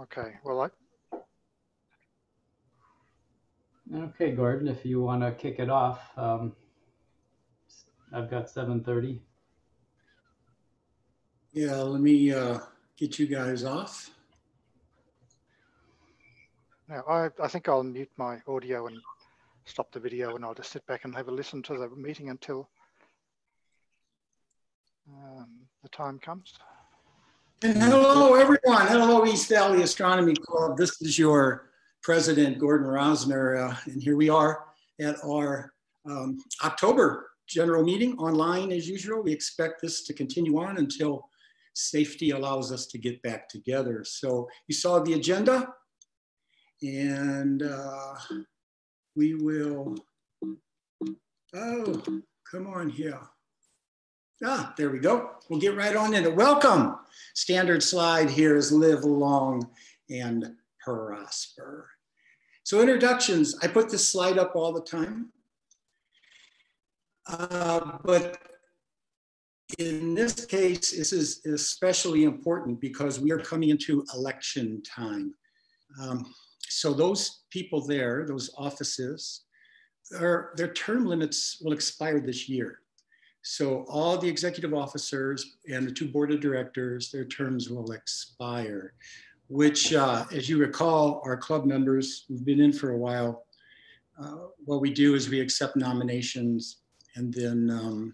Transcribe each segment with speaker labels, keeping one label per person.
Speaker 1: Okay, well,
Speaker 2: Okay, Gordon, if you want to kick it off, I've got 7:30.
Speaker 3: Yeah, let me get you guys off.
Speaker 1: now I think I'll mute my audio and stop the video, and I'll just sit back and have a listen to the meeting until the time comes.
Speaker 3: And hello, everyone. Hello, East Valley Astronomy Club. This is your president, Gordon Rosner, and here we are at our October general meeting online as usual. We expect this to continue on until safety allows us to get back together. So you saw the agenda, and we will, oh, come on here. Ah, there we go. We'll get right on into it. Welcome. Standard slide here is live long and prosper. So introductions, I put this slide up all the time. But in this case, this is especially important because we are coming into election time. So those people there, those offices, their term limits will expire this year. So all the executive officers and the 2 board of directors, their terms will expire, which, as you recall, our club members who've been in for a while, what we do is we accept nominations, and then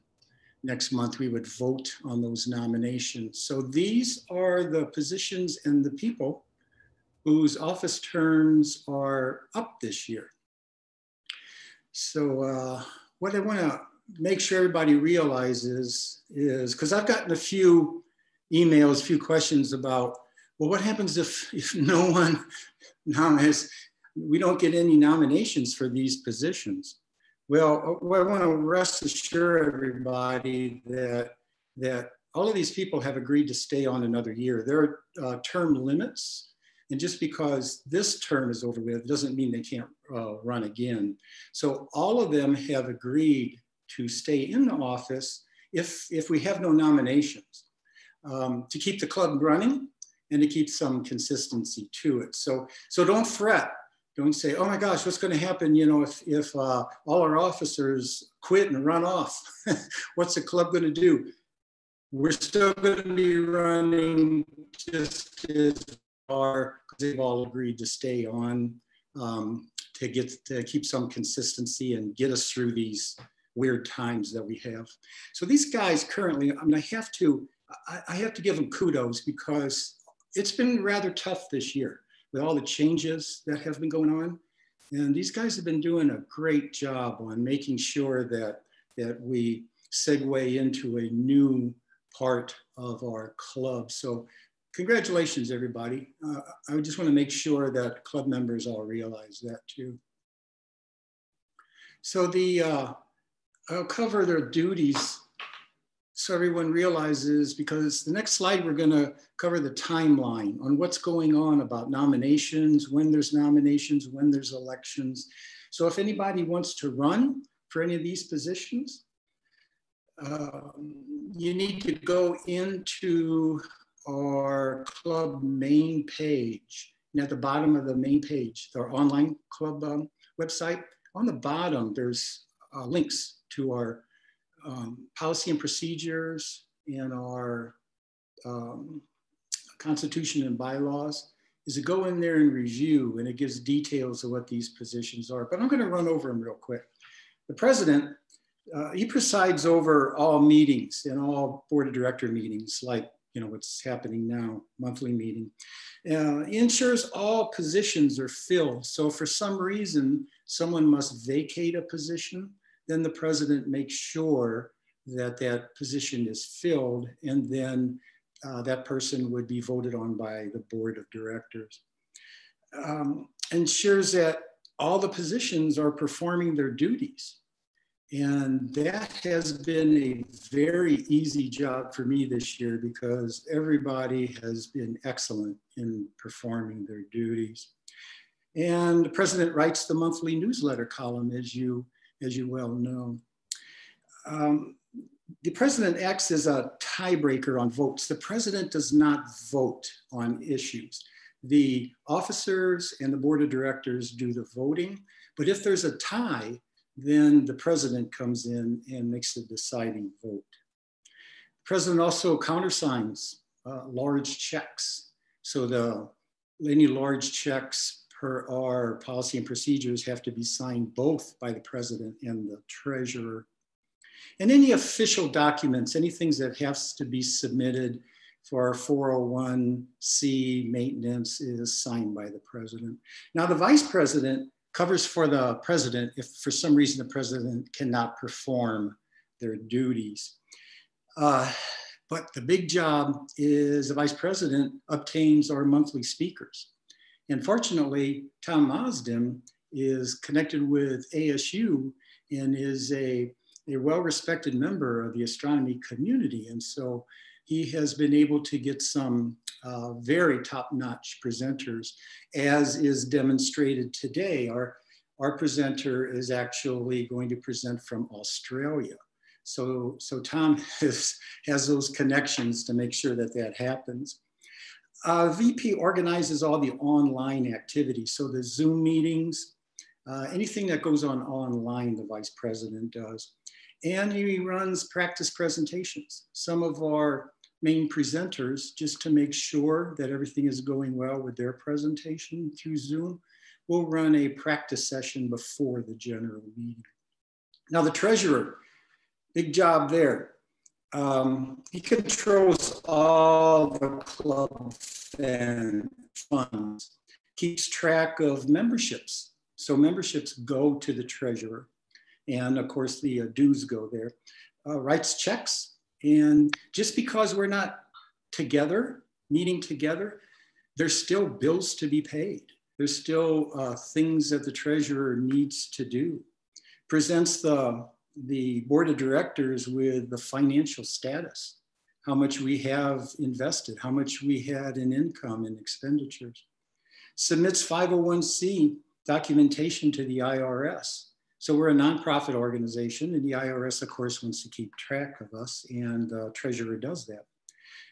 Speaker 3: next month we would vote on those nominations. So these are the positions and the people whose office terms are up this year. So what I want to make sure everybody realizes is, because I've gotten a few emails, a few questions about, well, what happens if no one nominates, we don't get any nominations for these positions? Well, I want to rest assure everybody that all of these people have agreed to stay on another year. There are term limits, and just because this term is over with doesn't mean they can't run again. So all of them have agreed to stay in the office if we have no nominations, to keep the club running and to keep some consistency to it. So don't fret. Don't say, oh my gosh, what's going to happen, you know, if all our officers quit and run off? What's the club going to do? We're still going to be running just as are, because they've all agreed to stay on to keep some consistency and get us through these weird times that we have. So these guys currently, I mean, I have to give them kudos because it's been rather tough this year with all the changes that have been going on. And these guys have been doing a great job on making sure that we segue into a new part of our club. So congratulations, everybody. I just want to make sure that club members all realize that too. So I'll cover their duties so everyone realizes, because the next slide, we're going to cover the timeline on what's going on about nominations, when there's nominations, when there's elections. So if anybody wants to run for any of these positions, you need to go into our club main page. And at the bottom of the main page, our online club website, on the bottom, there's links to our policy and procedures and our constitution and bylaws, is to go in there and review, and it gives details of what these positions are. But I'm going to run over them real quick. The president, he presides over all meetings and all board of director meetings, like, you know, what's happening now, monthly meeting. He ensures all positions are filled. So if for some reason someone must vacate a position, then the president makes sure that that position is filled, and then that person would be voted on by the board of directors. Ensures that all the positions are performing their duties. And that has been a very easy job for me this year because everybody has been excellent in performing their duties. And the president writes the monthly newsletter column, as you well know. The president acts as a tiebreaker on votes. The president does not vote on issues. The officers and the board of directors do the voting, but if there's a tie, then the president comes in and makes the deciding vote. The president also countersigns large checks. So any large checks per our policy and procedures have to be signed both by the president and the treasurer. And any official documents, anything that has to be submitted for our 401c maintenance is signed by the president. Now the vice president covers for the president if for some reason the president cannot perform their duties. But the big job is the vice president obtains our monthly speakers. And fortunately, Tom Osdem is connected with ASU and is a well-respected member of the astronomy community. And so he has been able to get some very top-notch presenters, as is demonstrated today. Our presenter is actually going to present from Australia. So Tom has those connections to make sure that that happens. VP organizes all the online activities. So the Zoom meetings, anything that goes on online, the vice president does. And he runs practice presentations. Some of our main presenters, just to make sure that everything is going well with their presentation through Zoom, will run a practice session before the general meeting. Now the treasurer, big job there. He controls all the club funds, keeps track of memberships. So memberships go to the treasurer. And of course the dues go there. Writes checks. And just because we're not together, meeting together, there's still bills to be paid. There's still things that the treasurer needs to do. Presents the board of directors with the financial status, how much we have invested, how much we had in income and expenditures. Submits 501c documentation to the IRS. So we're a nonprofit organization, and the IRS, of course, wants to keep track of us, and the treasurer does that.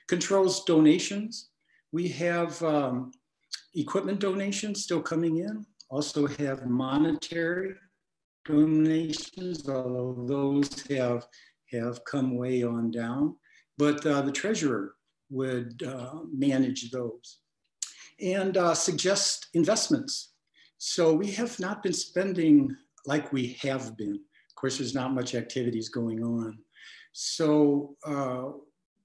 Speaker 3: Controls donations. We have equipment donations still coming in, also have monetary donations, although those have come way on down, but the treasurer would manage those. And suggest investments. So we have not been spending like we have been. Of course, there's not much activities going on. So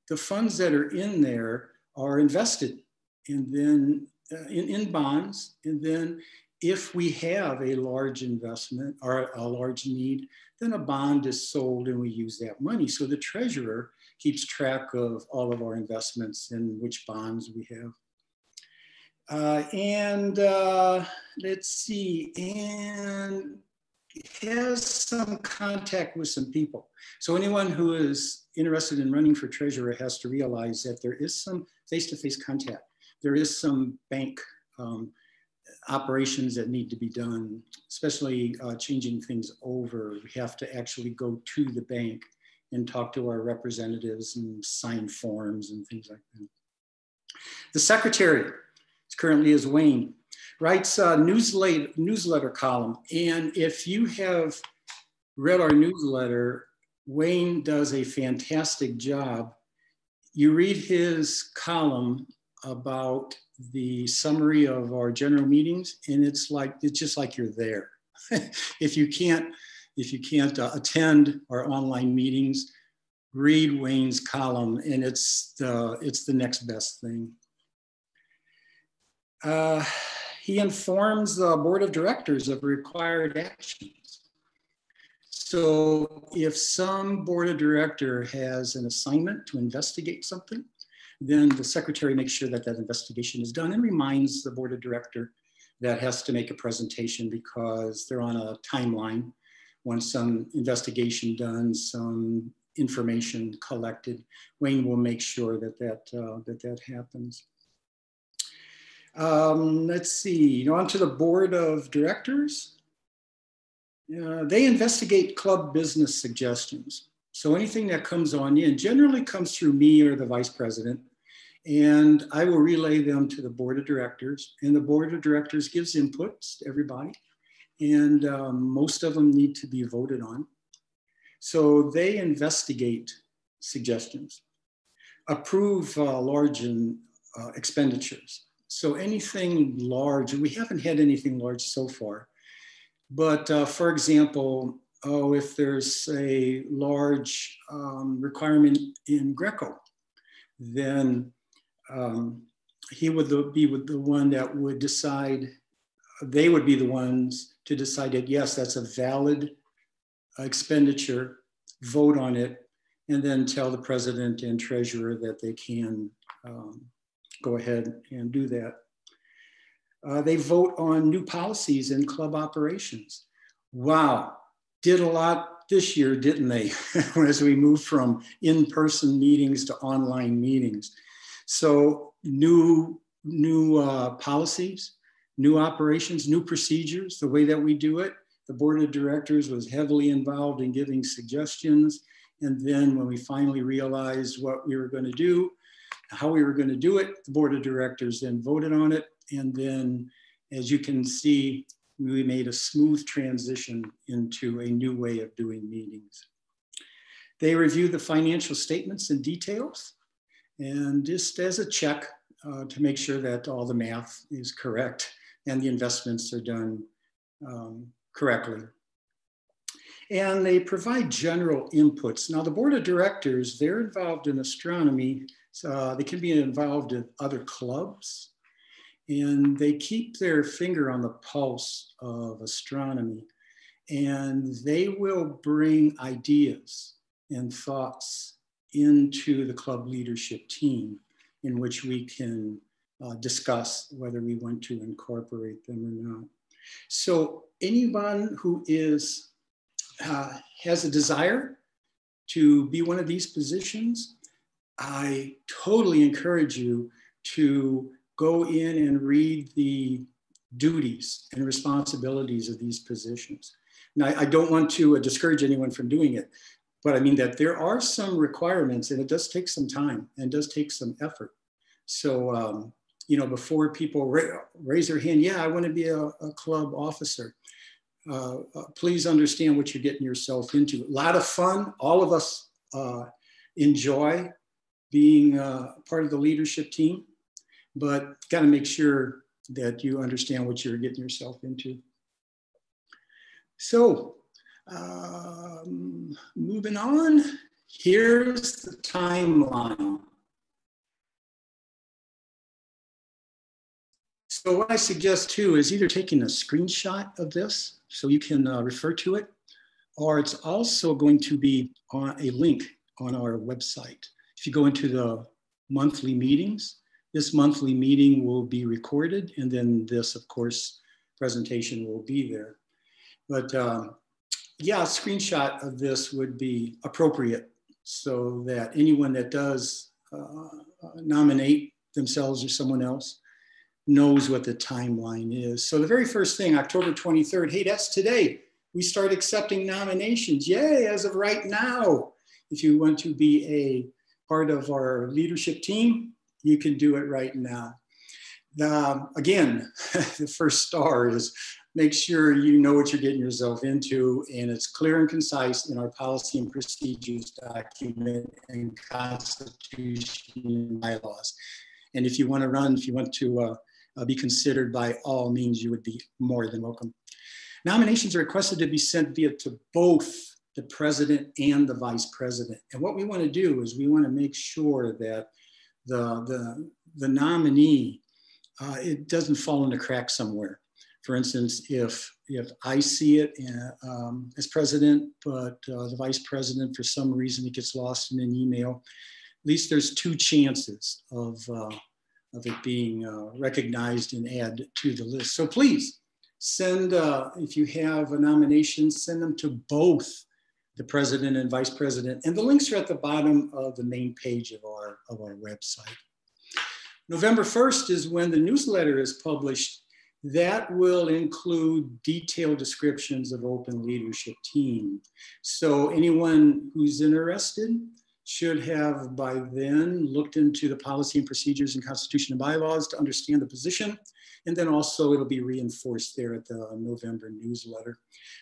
Speaker 3: the funds that are in there are invested and then in bonds. And then if we have a large investment or a large need, then a bond is sold and we use that money. So the treasurer keeps track of all of our investments and which bonds we have. Let's see, and has some contact with some people. So anyone who is interested in running for treasurer has to realize that there is some face-to-face contact. There is some bank operations that need to be done, especially changing things over. We have to actually go to the bank and talk to our representatives and sign forms and things like that. The secretary currently is Wayne. Writes a newsletter column. And if you have read our newsletter, Wayne does a fantastic job. You read his column about the summary of our general meetings, and it's just like you're there. If you can't attend our online meetings, read Wayne's column, and it's the next best thing. He informs the board of directors of required actions. So if some board of director has an assignment to investigate something, then the secretary makes sure that that investigation is done and reminds the board of director that has to make a presentation because they're on a timeline. Once some investigation done, some information collected, Wayne will make sure that that happens. Let's see, on to the board of directors. They investigate club business suggestions. So anything that comes on in generally comes through me or the vice president. And I will relay them to the board of directors, and the board of directors gives inputs to everybody. And most of them need to be voted on. So they investigate suggestions, approve large expenditures. So anything large, we haven't had anything large so far, but for example, if there's a large requirement in Greco, then he would be the one that would decide, they would be the ones to decide that, yes, that's a valid expenditure, vote on it, and then tell the president and treasurer that they can go ahead and do that. They vote on new policies in club operations. Wow, did a lot this year, didn't they? As we move from in-person meetings to online meetings. So new policies, new operations, new procedures, the way that we do it. The board of directors was heavily involved in giving suggestions. And then when we finally realized what we were going to do, how we were going to do it, the board of directors then voted on it. And then, as you can see, we made a smooth transition into a new way of doing meetings. They review the financial statements and details, and just as a check to make sure that all the math is correct and the investments are done correctly. And they provide general inputs. Now, the board of directors, they're involved in astronomy. They can be involved in other clubs, and they keep their finger on the pulse of astronomy. And they will bring ideas and thoughts into the club leadership team in which we can discuss whether we want to incorporate them or not. So anyone who has a desire to be one of these positions, I totally encourage you to go in and read the duties and responsibilities of these positions. Now, I don't want to discourage anyone from doing it, but I mean that there are some requirements, and it does take some time and does take some effort. So, you know, before people raise their hand, yeah, I want to be a club officer. Please understand what you're getting yourself into. A lot of fun. All of us enjoy being part of the leadership team, but got to make sure that you understand what you're getting yourself into. So moving on, here's the timeline. So what I suggest too is either taking a screenshot of this so you can refer to it, or it's also going to be on a link on our website. If you go into the monthly meetings, this monthly meeting will be recorded, and then this, of course, presentation will be there. But yeah, a screenshot of this would be appropriate so that anyone that does nominate themselves or someone else knows what the timeline is. So the very first thing, October 23rd, hey, that's today. We start accepting nominations. Yay, as of right now. If you want to be a part of our leadership team, you can do it right now. Again, the first star is make sure you know what you're getting yourself into, and it's clear and concise in our policy and procedures document and constitution and bylaws. And if you want to run, if you want to be considered, by all means, you would be more than welcome. Nominations are requested to be sent via to both the president and the vice president. And what we want to do is we want to make sure that the nominee, it doesn't fall in a crack somewhere. For instance, if I see it as president, but the vice president, for some reason, it gets lost in an email, at least there's two chances of it being recognized and added to the list. So please send, if you have a nomination, send them to both the president and vice president. And the links are at the bottom of the main page of our website. November 1st is when the newsletter is published. That will include detailed descriptions of open leadership team. So anyone who's interested should have by then looked into the policy and procedures and constitution and bylaws to understand the position. And then also it'll be reinforced there at the November newsletter.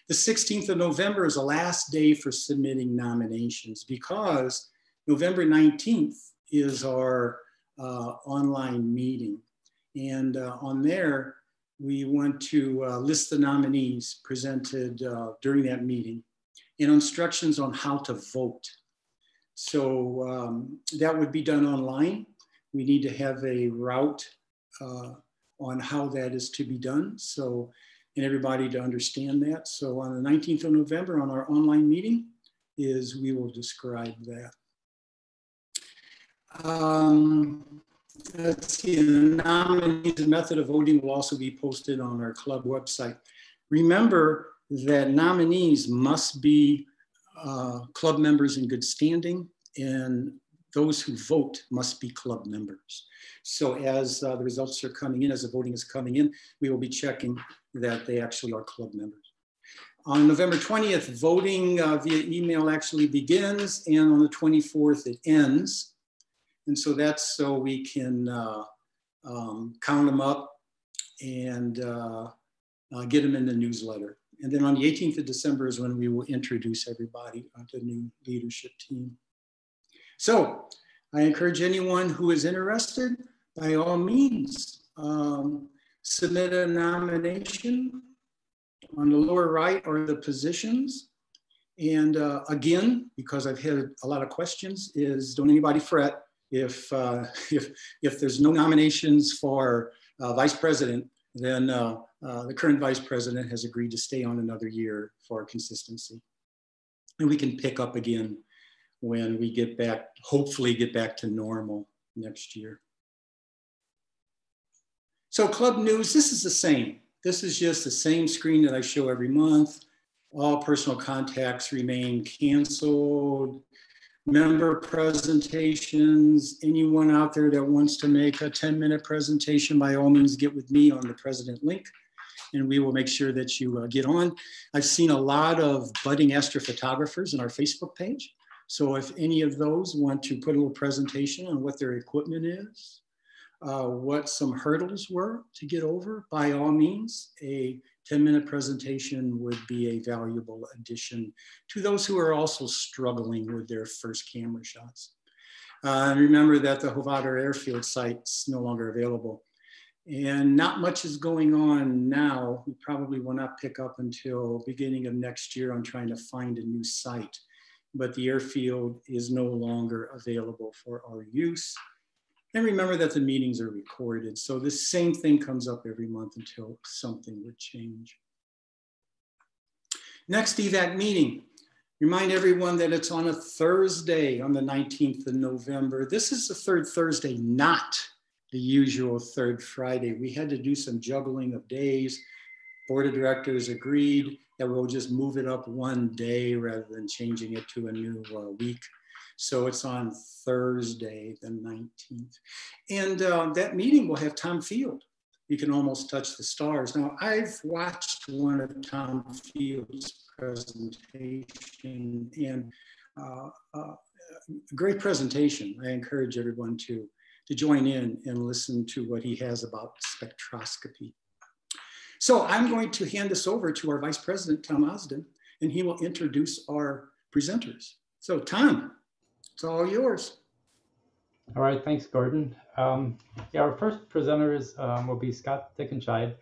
Speaker 3: The 16th of November is the last day for submitting nominations because November 19th is our online meeting. And on there, we want to list the nominees presented during that meeting and instructions on how to vote. So that would be done online. We need to have a route on how that is to be done. So, and everybody to understand that. So on the 19th of November on our online meeting we will describe that. Let's see, the nominees and method of voting will also be posted on our club website. Remember that nominees must be club members in good standing, and those who vote must be club members. So as the results are coming in, as the voting is coming in, we will be checking that they actually are club members. On November 20th, voting via email actually begins, and on the 24th, it ends. And so that's so we can count them up and get them in the newsletter. And then on the 18th of December is when we will introduce everybody to the new leadership team. So I encourage anyone who is interested, by all means, submit a nomination. On the lower right are the positions. And again, because I've had a lot of questions, is don't anybody fret. If there's no nominations for vice president, then the current vice president has agreed to stay on another year for consistency. And we can pick up again when we get back, hopefully get back to normal next year. So club news, this is the same. This is just the same screen that I show every month. All personal contacts remain canceled. Member presentations, anyone out there that wants to make a 10-minute presentation, by all means, get with me on the president link and we will make sure that you get on. I've seen a lot of budding astrophotographers in our Facebook page. So if any of those want to put a little presentation on what their equipment is, what some hurdles were to get over, by all means, a 10-minute presentation would be a valuable addition to those who are also struggling with their first camera shots. Remember that the Hovado Airfield site's no longer available. And not much is going on now. We probably will not pick up until beginning of next year on trying to find a new site. But the airfield is no longer available for our use. And remember that the meetings are recorded. So the same thing comes up every month until something would change. Next EVAC meeting. Remind everyone that it's on a Thursday on the 19th of November. This is the third Thursday, not the usual third Friday. We had to do some juggling of days. Board of directors agreed that we'll just move it up one day rather than changing it to a new week. So it's on Thursday, the 19th. And that meeting will have Tom Field. You can almost touch the stars. Now, I've watched one of Tom Field's presentation and great presentation. I encourage everyone to join in and listen to what he has about spectroscopy. So I'm going to hand this over to our Vice President, Tom Osden, and he will introduce our presenters. So Tom, it's all yours.
Speaker 2: All right, thanks, Gordon. Yeah, our first presenters will be Scott Dickenshied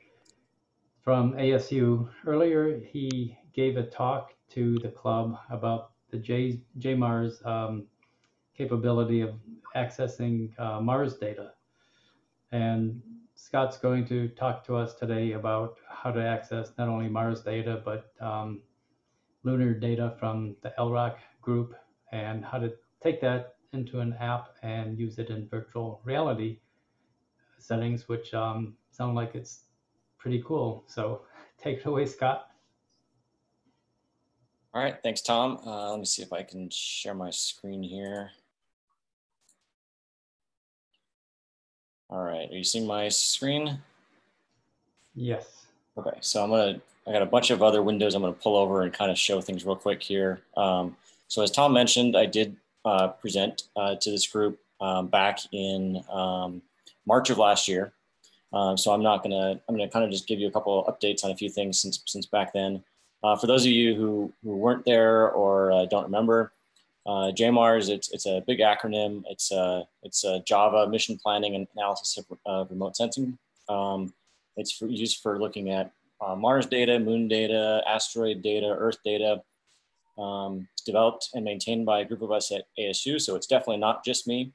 Speaker 2: from ASU. Earlier, he gave a talk to the club about the JMARS capability of accessing Mars data. And Scott's going to talk to us today about how to access not only Mars data, but lunar data from the Lroc group and how to take that into an app and use it in virtual reality settings, which sound like it's pretty cool. So take it away, Scott.
Speaker 4: All right, thanks, Tom. Let me see if I can share my screen here. All right, are you seeing my screen?
Speaker 2: Yes.
Speaker 4: Okay, so I got a bunch of other windows I'm gonna pull over and kind of show things real quick here. So as Tom mentioned, I did present to this group back in March of last year. So I'm gonna kind of just give you a couple of updates on a few things since back then. For those of you who weren't there or don't remember, JMARS, it's a big acronym. It's a Java mission planning and analysis of remote sensing. It's used for looking at Mars data, moon data, asteroid data, Earth data. It's developed and maintained by a group of us at ASU, so it's definitely not just me.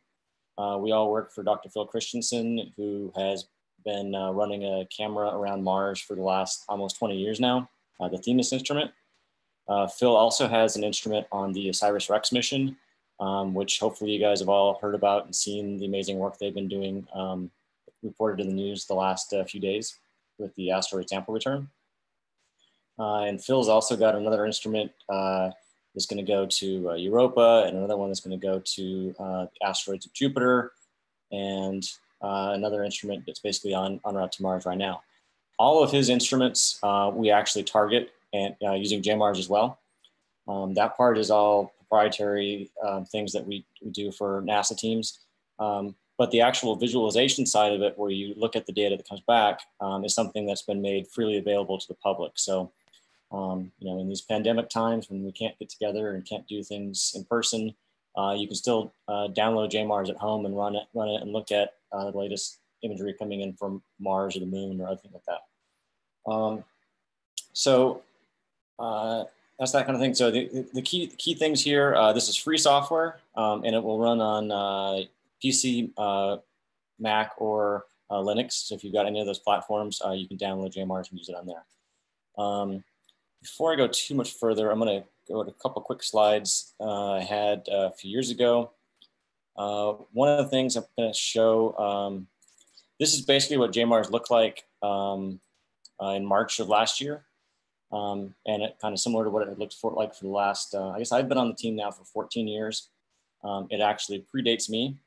Speaker 4: We all work for Dr. Phil Christensen, who has been running a camera around Mars for the last almost 20 years now, the Themis instrument. Phil also has an instrument on the OSIRIS-REx mission, which hopefully you guys have all heard about and seen the amazing work they've been doing, reported in the news the last few days with the asteroid sample return. And Phil's also got another instrument that's going to go to Europa, and another one that's going to go to the asteroids of Jupiter, and another instrument that's basically on route to Mars right now. All of his instruments we actually target and using JMARS as well. That part is all proprietary things that we do for NASA teams. But the actual visualization side of it, where you look at the data that comes back, is something that's been made freely available to the public. So, you know, in these pandemic times when we can't get together and can't do things in person, you can still download JMARS at home and run it and look at the latest imagery coming in from Mars or the moon or anything like that. So that's that kind of thing. So the key things here, this is free software, and it will run on PC, Mac, or Linux. So if you've got any of those platforms, you can download JMARS and use it on there. Before I go too much further, I'm going to go to a couple quick slides I had a few years ago. One of the things I'm going to show, this is basically what JMARS looked like in March of last year. And it kind of similar to what it looked like for the last, I guess I've been on the team now for 14 years. It actually predates me.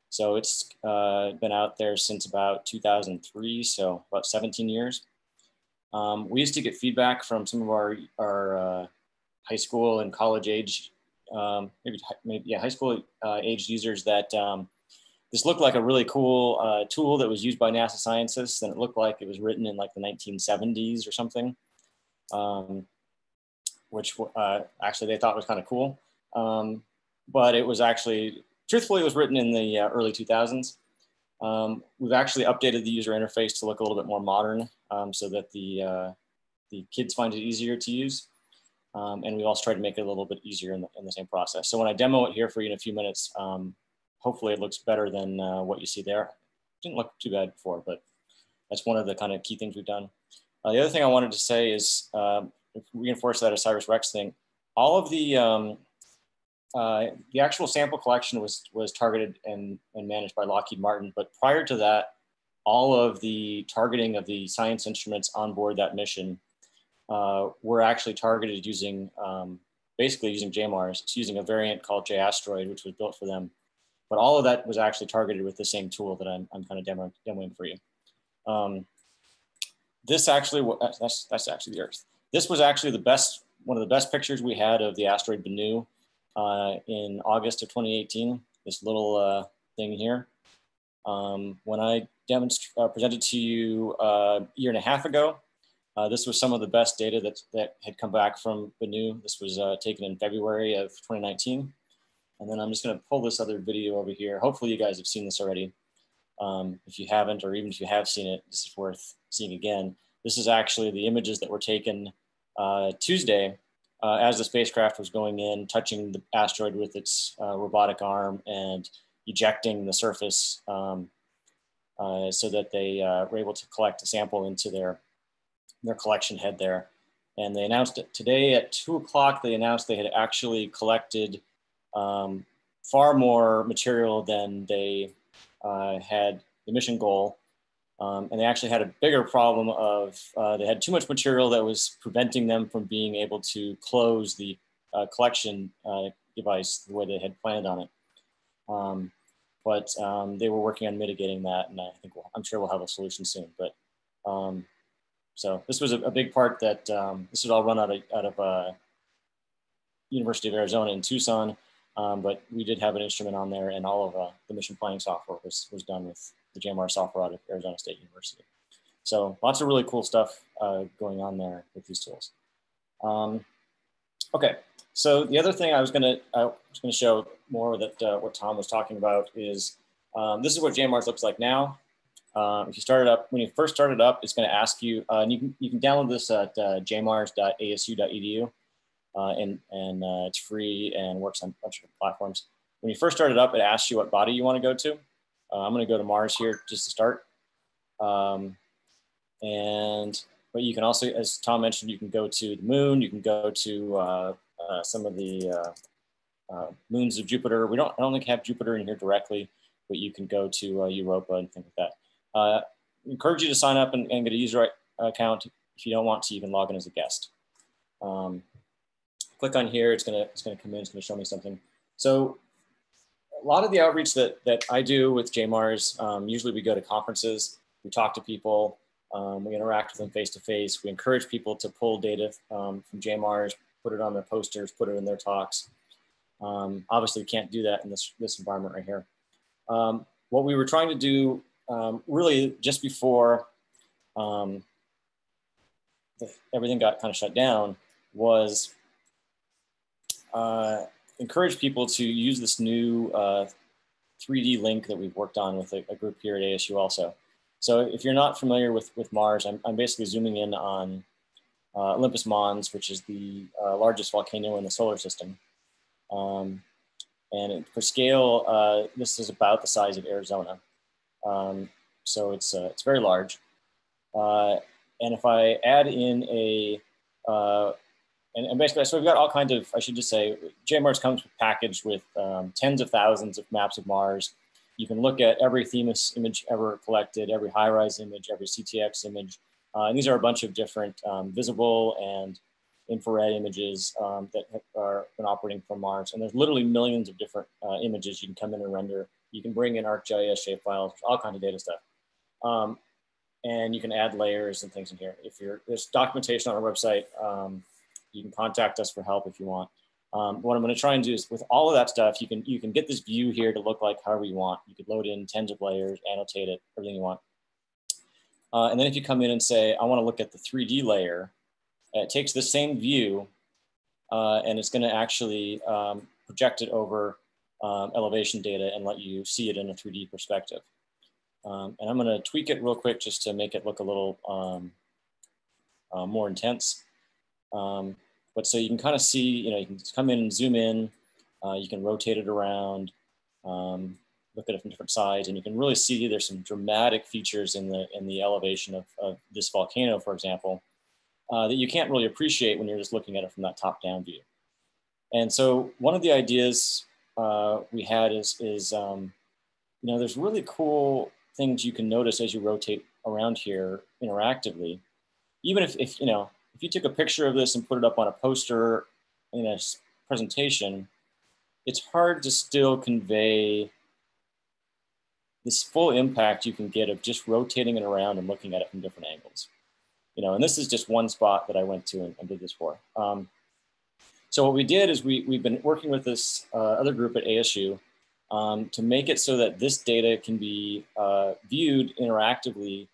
Speaker 4: So it's been out there since about 2003, so about 17 years. We used to get feedback from some of our high school and college age, maybe high school age users that this looked like a really cool tool that was used by NASA scientists, and it looked like it was written in like the 1970s or something, which actually they thought was kind of cool. But it was actually, truthfully, it was written in the early 2000s. We've actually updated the user interface to look a little bit more modern so that the kids find it easier to use. And we also try to make it a little bit easier in the same process. So when I demo it here for you in a few minutes, hopefully it looks better than what you see there. Didn't look too bad before, but that's one of the kind of key things we've done. The other thing I wanted to say is reinforce that OSIRIS-REx thing. All of the actual sample collection was targeted and managed by Lockheed Martin, but prior to that, all of the targeting of the science instruments on board that mission were actually targeted using, basically using JMARS. It's using a variant called J-Asteroid, which was built for them. But all of that was actually targeted with the same tool that I'm kind of demoing for you. This actually, that's actually the Earth. This was actually one of the best pictures we had of the asteroid Bennu in August of 2018, this little thing here. When I presented to you a year and a half ago, this was some of the best data that had come back from Bennu. This was taken in February of 2019. And then I'm just going to pull this other video over here. Hopefully you guys have seen this already. If you haven't, or even if you have seen it, this is worth seeing again. This is actually the images that were taken Tuesday as the spacecraft was going in, touching the asteroid with its robotic arm and ejecting the surface so that they were able to collect a sample into their collection head there. And they announced it today at 2 o'clock. They announced they had actually collected far more material than they had the mission goal. And they actually had a bigger problem of they had too much material that was preventing them from being able to close the collection device the way they had planned on it. But they were working on mitigating that, and I'm sure we'll have a solution soon. But so this was a big part that this was all run out of University of Arizona in Tucson. but we did have an instrument on there, and all of the mission planning software was done with the JMARS software out of Arizona State University. So lots of really cool stuff going on there with these tools. Okay, so the other thing I was gonna show more that what Tom was talking about is this is what JMARS looks like now. If you start it up, when you first start it up, it's going to ask you, and you can download this at jmars.asu.edu, and it's free and works on a bunch of platforms. When you first start it up, it asks you what body you want to go to. I'm going to go to Mars here just to start. But you can also, as Tom mentioned, you can go to the moon. You can go to some of the moons of Jupiter. I don't think have Jupiter in here directly, but you can go to Europa and things like that. Encourage you to sign up and get a user account. If you don't want to, you can log in as a guest. Click on here. It's gonna come in. It's gonna show me something. So a lot of the outreach that I do with JMARS, usually we go to conferences, we talk to people, we interact with them face to face. We encourage people to pull data from JMARS, put it on their posters, put it in their talks. Obviously, we can't do that in this environment right here. What we were trying to do really just before everything got kind of shut down was encourage people to use this new 3D link that we've worked on with a group here at ASU also. So if you're not familiar with Mars, I'm basically zooming in on Olympus Mons, which is the largest volcano in the solar system. And for scale, this is about the size of Arizona. So it's very large. And if I add in and basically, so we've got all kinds of, I should just say, JMARS comes packaged with tens of thousands of maps of Mars. You can look at every Themis image ever collected, every high-rise image, every CTX image. And these are a bunch of different visible and infrared images that are been operating from Mars. And there's literally millions of different images you can come in and render. You can bring in ArcGIS shapefiles, all kinds of data stuff. And you can add layers and things in here. There's documentation on our website. You can contact us for help if you want. What I'm going to try and do is with all of that stuff, you can get this view here to look like however you want. You could load in tens of layers, annotate it, everything you want. And then if you come in and say, I want to look at the 3D layer, it takes the same view and it's going to actually project it over elevation data and let you see it in a 3D perspective. And I'm going to tweak it real quick just to make it look a little more intense. But so you can kind of see, you can come in and zoom in, you can rotate it around, look at it from different sides, and you can really see there's some dramatic features in the elevation of this volcano, for example, that you can't really appreciate when you're just looking at it from that top-down view. And so one of the ideas we had is there's really cool things you can notice as you rotate around here interactively. Even if you took a picture of this and put it up on a poster in a presentation, it's hard to still convey this full impact you can get of just rotating it around and looking at it from different angles. And this is just one spot that I went to and did this for. So what we did is we've been working with this other group at ASU to make it so that this data can be viewed interactively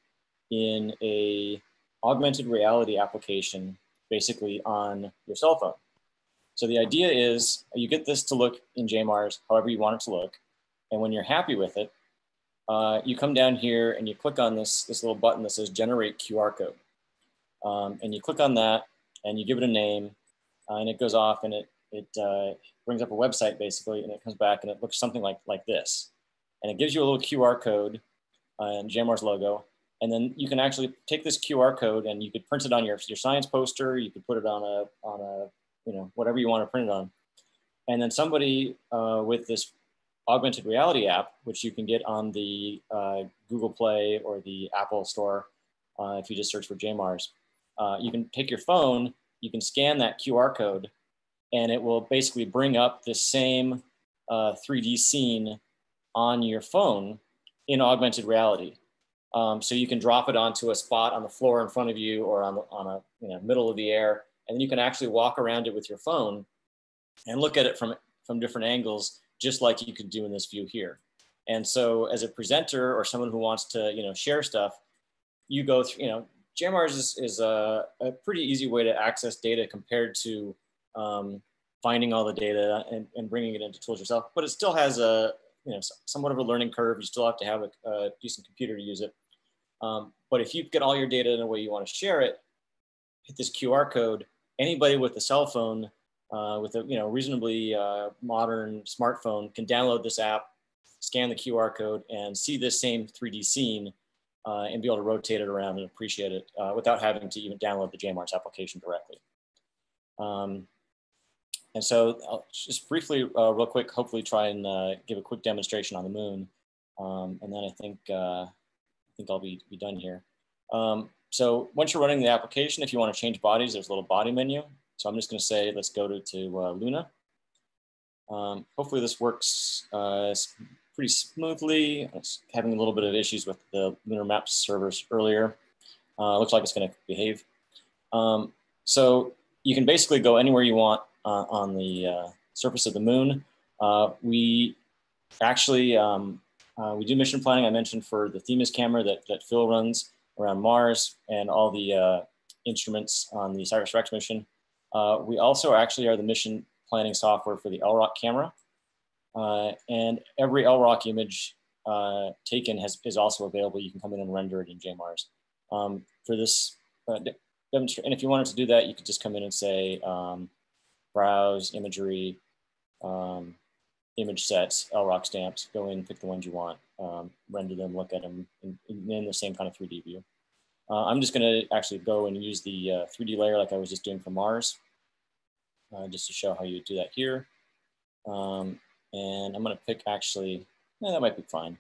Speaker 4: in a augmented reality application, basically on your cell phone. So the idea is you get this to look in JMARS however you want it to look. And when you're happy with it, you come down here and you click on this little button that says generate QR code. And you click on that and you give it a name and it goes off and it brings up a website basically, and it comes back and it looks something like this. And it gives you a little QR code and JMARS logo. And then you can actually take this QR code and you could print it on your science poster. You could put it on a whatever you want to print it on. And then somebody with this augmented reality app, which you can get on the Google Play or the Apple Store, if you just search for JMARS, you can take your phone, you can scan that QR code, and it will basically bring up the same 3D scene on your phone in augmented reality. So you can drop it onto a spot on the floor in front of you or on a middle of the air, and then you can actually walk around it with your phone and look at it from from different angles, just like you could do in this view here. And so as a presenter or someone who wants to, share stuff, you go through, JMARS is a pretty easy way to access data compared to finding all the data and bringing it into tools yourself, but it still has a, somewhat of a learning curve. You still have to have a decent computer to use it. But if you get all your data in a way you want to share it, hit this QR code, anybody with a cell phone, with a reasonably modern smartphone can download this app, scan the QR code, and see this same 3D scene and be able to rotate it around and appreciate it without having to even download the JMARS application directly. And so I'll just briefly, real quick, hopefully try and give a quick demonstration on the moon. And then I think I'll be done here. So once you're running the application, if you want to change bodies, there's a little body menu. So I'm just going to say, let's go to Luna. Hopefully this works pretty smoothly. I was having a little bit of issues with the lunar maps servers earlier. Looks like it's going to behave. So you can basically go anywhere you want on the surface of the moon. We actually, we do mission planning, I mentioned, for the Themis camera that Phil runs around Mars and all the instruments on the OSIRIS-REx mission. We also actually are the mission planning software for the Lroc camera. And every Lroc image taken is also available. You can come in and render it in JMARS. For this demonstration, and if you wanted to do that, you could just come in and say, browse imagery, image sets, Lroc stamps, go in, pick the ones you want, render them, look at them in the same kind of 3D view. I'm just gonna actually go and use the 3D layer like I was just doing for Mars, just to show how you do that here. And I'm gonna pick actually, that might be fine.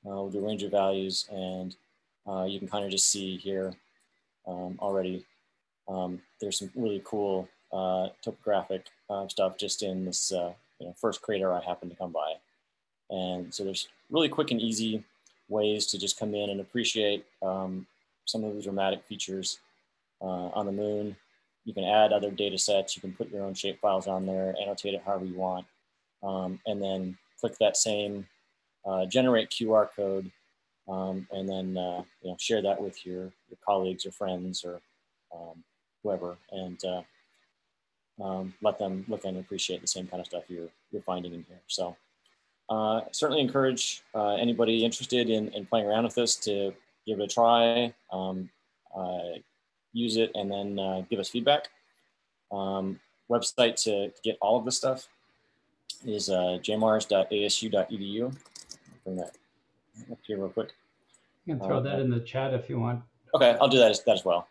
Speaker 4: We'll do a range of values, and you can kind of just see here already, there's some really cool topographic stuff just in this first crater I happened to come by. And so there's really quick and easy ways to just come in and appreciate some of the dramatic features on the moon. You can add other data sets, you can put your own shapefiles on there, annotate it however you want, and then click that same generate QR code, and then share that with your colleagues or friends or whoever, and let them look and appreciate the same kind of stuff you're finding in here. So certainly encourage anybody interested in playing around with this to give it a try, use it, and then give us feedback. Website to get all of this stuff is jmars.asu.edu. Bring that up here real quick.
Speaker 2: You can throw that in the chat if you want. Okay,
Speaker 4: I'll do that as well.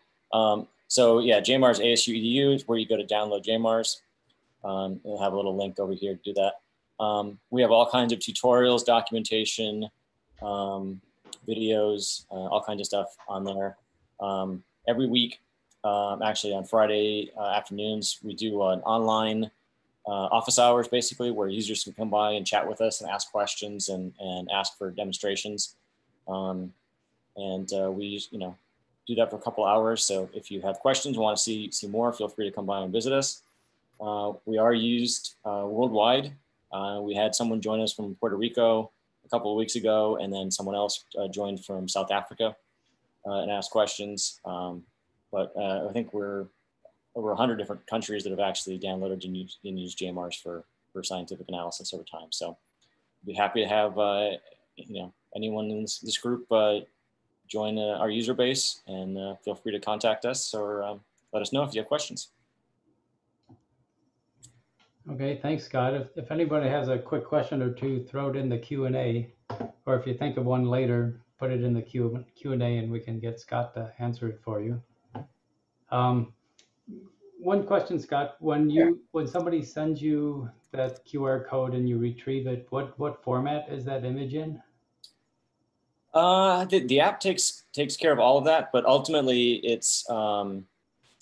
Speaker 4: So yeah, JMARS ASU EDU is where you go to download JMARS. We'll have a little link over here to do that. We have all kinds of tutorials, documentation, videos, all kinds of stuff on there. Every week, actually on Friday afternoons, we do an online office hours, basically, where users can come by and chat with us and ask questions and ask for demonstrations. We do that for a couple hours. So if you have questions, want to see more, feel free to come by and visit us. We are used worldwide. We had someone join us from Puerto Rico a couple of weeks ago, and then someone else joined from South Africa and asked questions. But I think we're over 100 different countries that have actually downloaded and used JMARS for scientific analysis over time. So I'd be happy to have anyone in this group join our user base, and feel free to contact us or let us know if you have questions.
Speaker 2: Okay, thanks, Scott. If anybody has a quick question or two, throw it in the Q&A, or if you think of one later, put it in the Q&A and we can get Scott to answer it for you. One question, Scott, when somebody sends you that QR code and you retrieve it, what format is that image in?
Speaker 4: The app takes care of all of that, but ultimately it's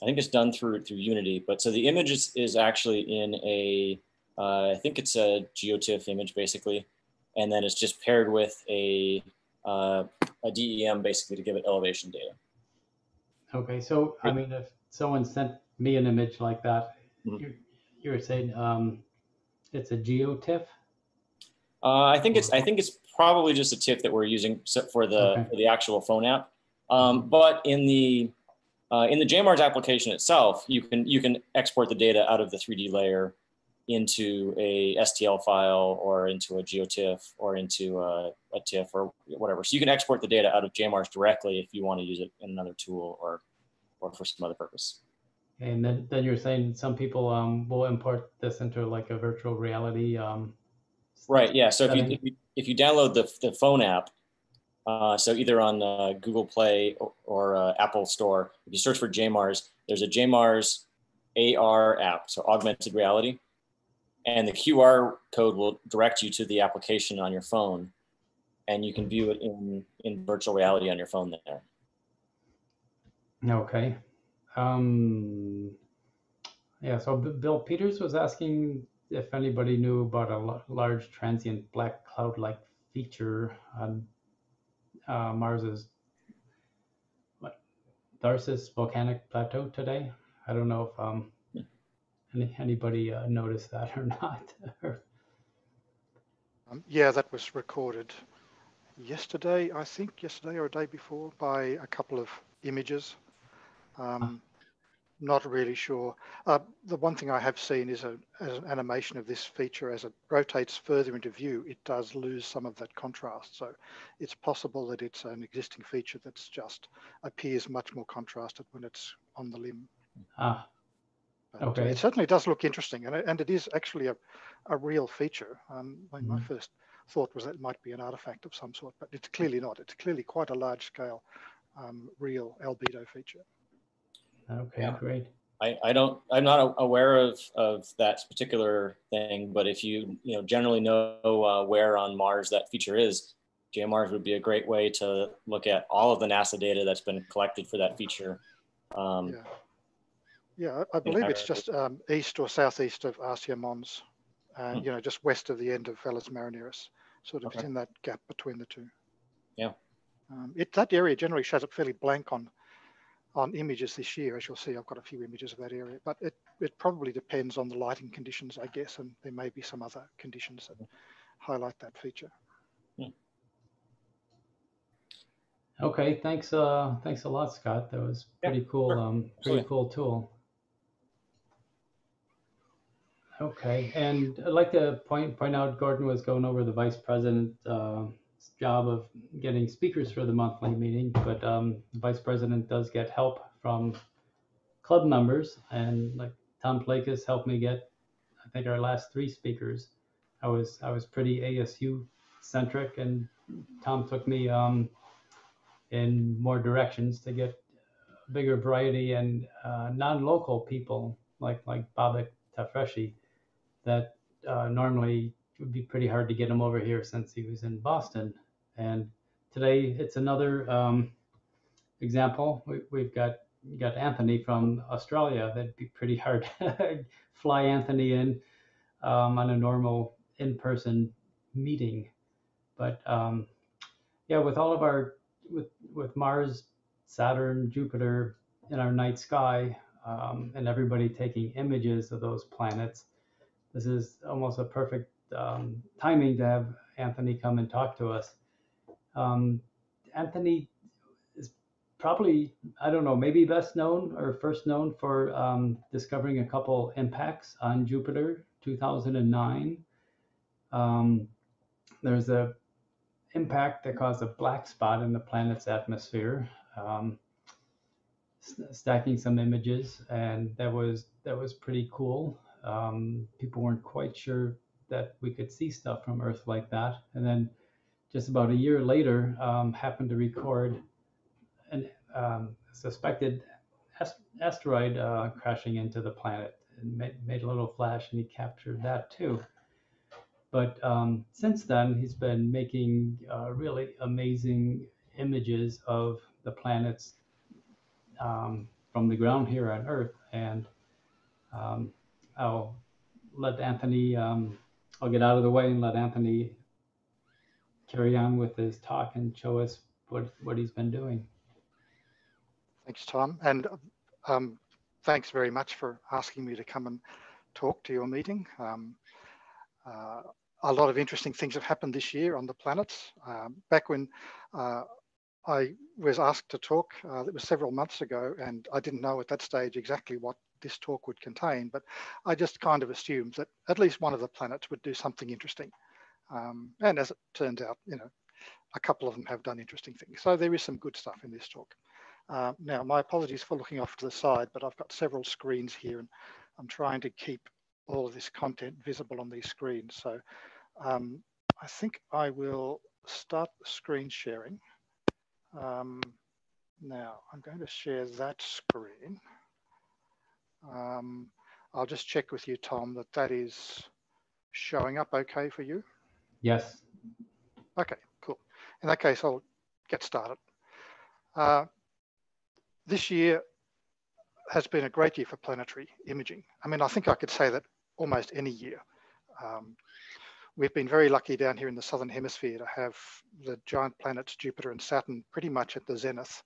Speaker 4: I think it's done through Unity. But so the image is actually in I think it's a GeoTIFF image basically, and then it's just paired with a DEM basically to give it elevation data.
Speaker 2: Okay, so I mean, if someone sent me an image like that, you're saying it's a GeoTIFF?
Speaker 4: I think it's probably just a TIFF that we're using for the actual phone app. But in the JMARS application itself, you can export the data out of the 3D layer into a STL file or into a GeoTIFF or into a TIFF or whatever. So you can export the data out of JMARS directly if you want to use it in another tool or for some other purpose.
Speaker 2: And then you're saying some people will import this into like a virtual reality.
Speaker 4: Right. Yeah. So if you download the phone app, so either on Google Play or Apple Store, if you search for JMARS, there's a JMARS AR app, so augmented reality, and the QR code will direct you to the application on your phone, and you can view it in virtual reality on your phone there.
Speaker 2: Okay. Yeah, so Bill Peters was asking if anybody knew about a large transient black cloud-like feature on Mars's Tharsis volcanic plateau today. I don't know if anybody noticed that or not.
Speaker 1: Yeah, that was recorded yesterday, I think, yesterday or a day before, by a couple of images. Not really sure. The one thing I have seen is as an animation of this feature, as it rotates further into view, it does lose some of that contrast. So it's possible that it's an existing feature that's just appears much more contrasted when it's on the limb. But,
Speaker 2: okay.
Speaker 1: It certainly does look interesting, and it is actually a real feature. My first thought was that it might be an artifact of some sort, but it's clearly not. It's clearly quite a large scale real albedo feature.
Speaker 2: Okay,
Speaker 4: yeah.
Speaker 2: Great.
Speaker 4: I'm not aware of that particular thing, but if you generally know where on Mars that feature is, JMARS would be a great way to look at all of the NASA data that's been collected for that feature.
Speaker 1: Yeah, I believe it's just east or southeast of Arsia Mons, just west of the end of Velis Marineris, sort of in that gap between the two.
Speaker 4: Yeah.
Speaker 1: That area generally shows up fairly blank on images this year. As you'll see, I've got a few images of that area, but it probably depends on the lighting conditions, I guess, and there may be some other conditions that highlight that feature.
Speaker 2: Okay, thanks a lot, Scott. That was pretty cool.
Speaker 4: Sure.
Speaker 2: Pretty cool tool. Okay, and I'd like to point out Gordon was going over the vice president's job of getting speakers for the monthly meeting, but the vice president does get help from club members, and like Tom Plakis helped me get, I think, our last 3 speakers. I was pretty ASU centric, and Tom took me in more directions to get a bigger variety and non-local people like Babak Tafreshi that normally would be pretty hard to get him over here since he was in Boston. And today it's another example. We've got Anthony from Australia. That'd be pretty hard to fly Anthony in on a normal in-person meeting. But yeah, with all of our with Mars, Saturn, Jupiter in our night sky, and everybody taking images of those planets, this is almost a perfect timing to have Anthony come and talk to us. Anthony is probably, I don't know, maybe best known or first known for discovering a couple impacts on Jupiter, 2009. There's a impact that caused a black spot in the planet's atmosphere, stacking some images, and that was pretty cool. People weren't quite sure that we could see stuff from Earth like that, and then just about a year later, happened to record a suspected asteroid crashing into the planet, and made a little flash, and he captured that too. But since then, he's been making really amazing images of the planets from the ground here on Earth. And I'll let Anthony, I'll get out of the way and let Anthony carry on with his talk and show us what he's been doing.
Speaker 1: Thanks, Tom. And thanks very much for asking me to come and talk to your meeting. A lot of interesting things have happened this year on the planets. Back when I was asked to talk, it was several months ago, and I didn't know at that stage exactly what this talk would contain, but I just kind of assumed that at least one of the planets would do something interesting. And as it turns out, you know, a couple of them have done interesting things. So there is some good stuff in this talk. Now, my apologies for looking off to the side, but I've got several screens here and I'm trying to keep all of this content visible on these screens. So I think I will start the screen sharing. Now, I'm going to share that screen. I'll just check with you, Tom, that that is showing up okay for you.
Speaker 2: Yes.
Speaker 1: Okay, cool. In that case, I'll get started. This year has been a great year for planetary imaging. I mean, I think I could say that almost any year. We've been very lucky down here in the Southern Hemisphere to have the giant planets Jupiter and Saturn pretty much at the zenith.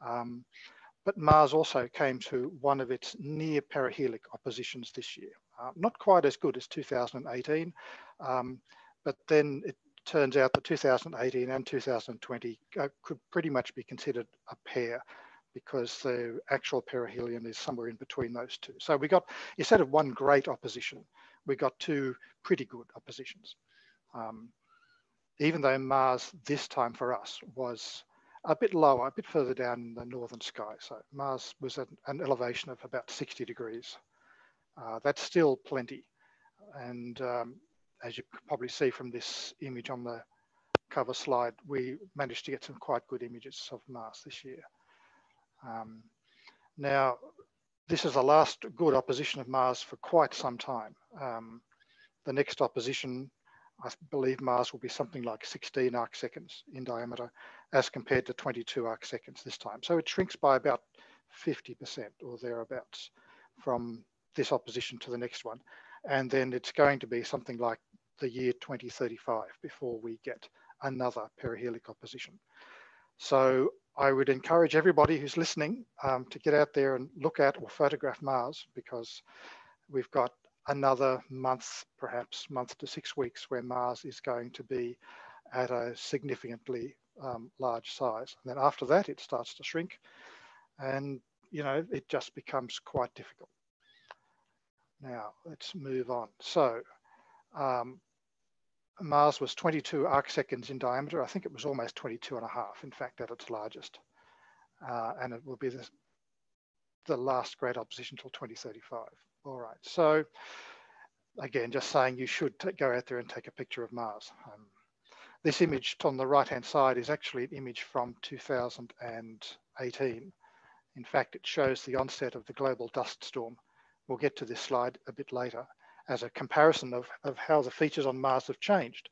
Speaker 1: But Mars also came to one of its near perihelic oppositions this year. Not quite as good as 2018, but then it turns out that 2018 and 2020 could pretty much be considered a pair because the actual perihelion is somewhere in between those two. So we got, instead of one great opposition, we got two pretty good oppositions. Even though Mars this time for us was a bit lower, a bit further down in the northern sky. So Mars was at an elevation of about 60 degrees. That's still plenty. And as you could probably see from this image on the cover slide, we managed to get some quite good images of Mars this year. Now, this is the last good opposition of Mars for quite some time. The next opposition, I believe Mars will be something like 16 arc seconds in diameter as compared to 22 arc seconds this time. So it shrinks by about 50% or thereabouts from this opposition to the next one. And then it's going to be something like the year 2035 before we get another perihelic opposition. So I would encourage everybody who's listening to get out there and look at or photograph Mars, because we've got another month, perhaps month to 6 weeks, where Mars is going to be at a significantly large size. And then after that, it starts to shrink and, you know, it just becomes quite difficult. Now, let's move on. So Mars was 22 arc seconds in diameter. I think it was almost 22 and a half, in fact, at its largest. And it will be the last great opposition till 2035. All right, so again, just saying you should go out there and take a picture of Mars. This image on the right-hand side is actually an image from 2018. In fact, it shows the onset of the global dust storm. We'll get to this slide a bit later as a comparison of how the features on Mars have changed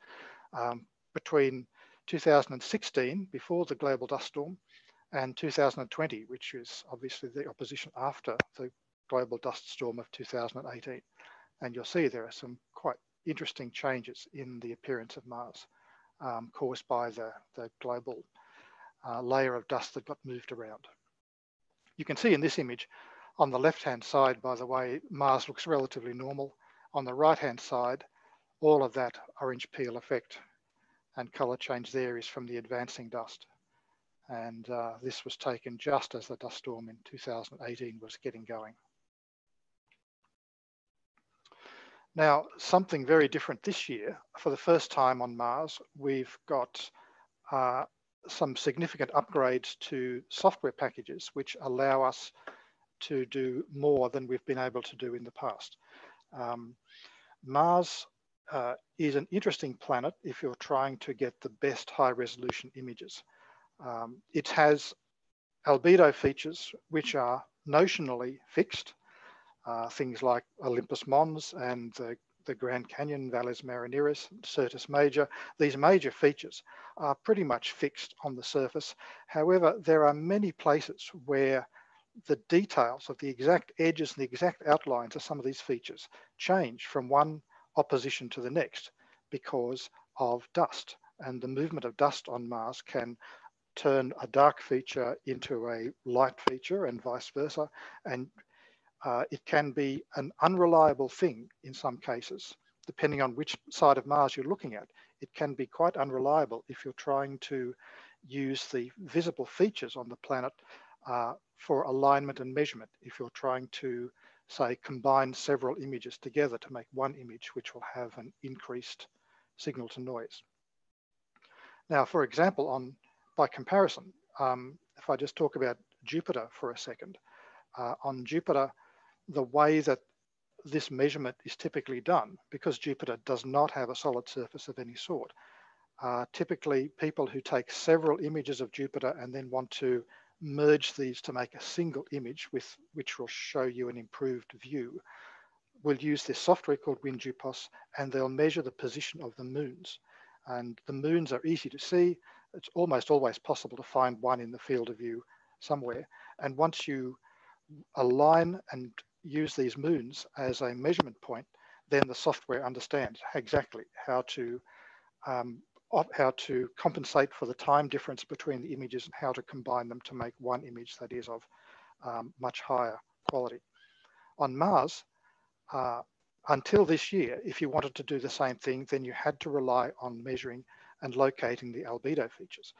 Speaker 1: between 2016, before the global dust storm, and 2020, which is obviously the opposition after the global dust storm of 2018. And you'll see there are some quite interesting changes in the appearance of Mars caused by the global layer of dust that got moved around. You can see in this image on the left-hand side, by the way, Mars looks relatively normal. On the right-hand side, all of that orange peel effect and color change there is from the advancing dust. And this was taken just as the dust storm in 2018 was getting going. Now, something very different this year. For the first time on Mars, we've got some significant upgrades to software packages which allow us to do more than we've been able to do in the past. Mars is an interesting planet if you're trying to get the best high resolution images. It has albedo features which are notionally fixed, things like Olympus Mons and the Grand Canyon, Valles Marineris, Syrtis Major. These major features are pretty much fixed on the surface. However, there are many places where the details of the exact edges and the exact outlines of some of these features change from one opposition to the next because of dust. And the movement of dust on Mars can turn a dark feature into a light feature and vice versa. And it can be an unreliable thing in some cases depending on which side of Mars you're looking at, it can be quite unreliable if you're trying to use the visible features on the planet for alignment and measurement. If you're trying to, say, combine several images together to make one image, which will have an increased signal to noise. Now, for example, by comparison, if I just talk about Jupiter for a second, on Jupiter, the way that this measurement is typically done, because Jupiter does not have a solid surface of any sort, typically people who take several images of Jupiter and then want to merge these to make a single image which will show you an improved view, will use this software called WinJupos, and they'll measure the position of the moons. And the moons are easy to see. It's almost always possible to find one in the field of view somewhere. And once you align and use these moons as a measurement point, then the software understands exactly how to compensate for the time difference between the images and how to combine them to make one image that is of much higher quality. On Mars, until this year, if you wanted to do the same thing, then you had to rely on measuring and locating the albedo features.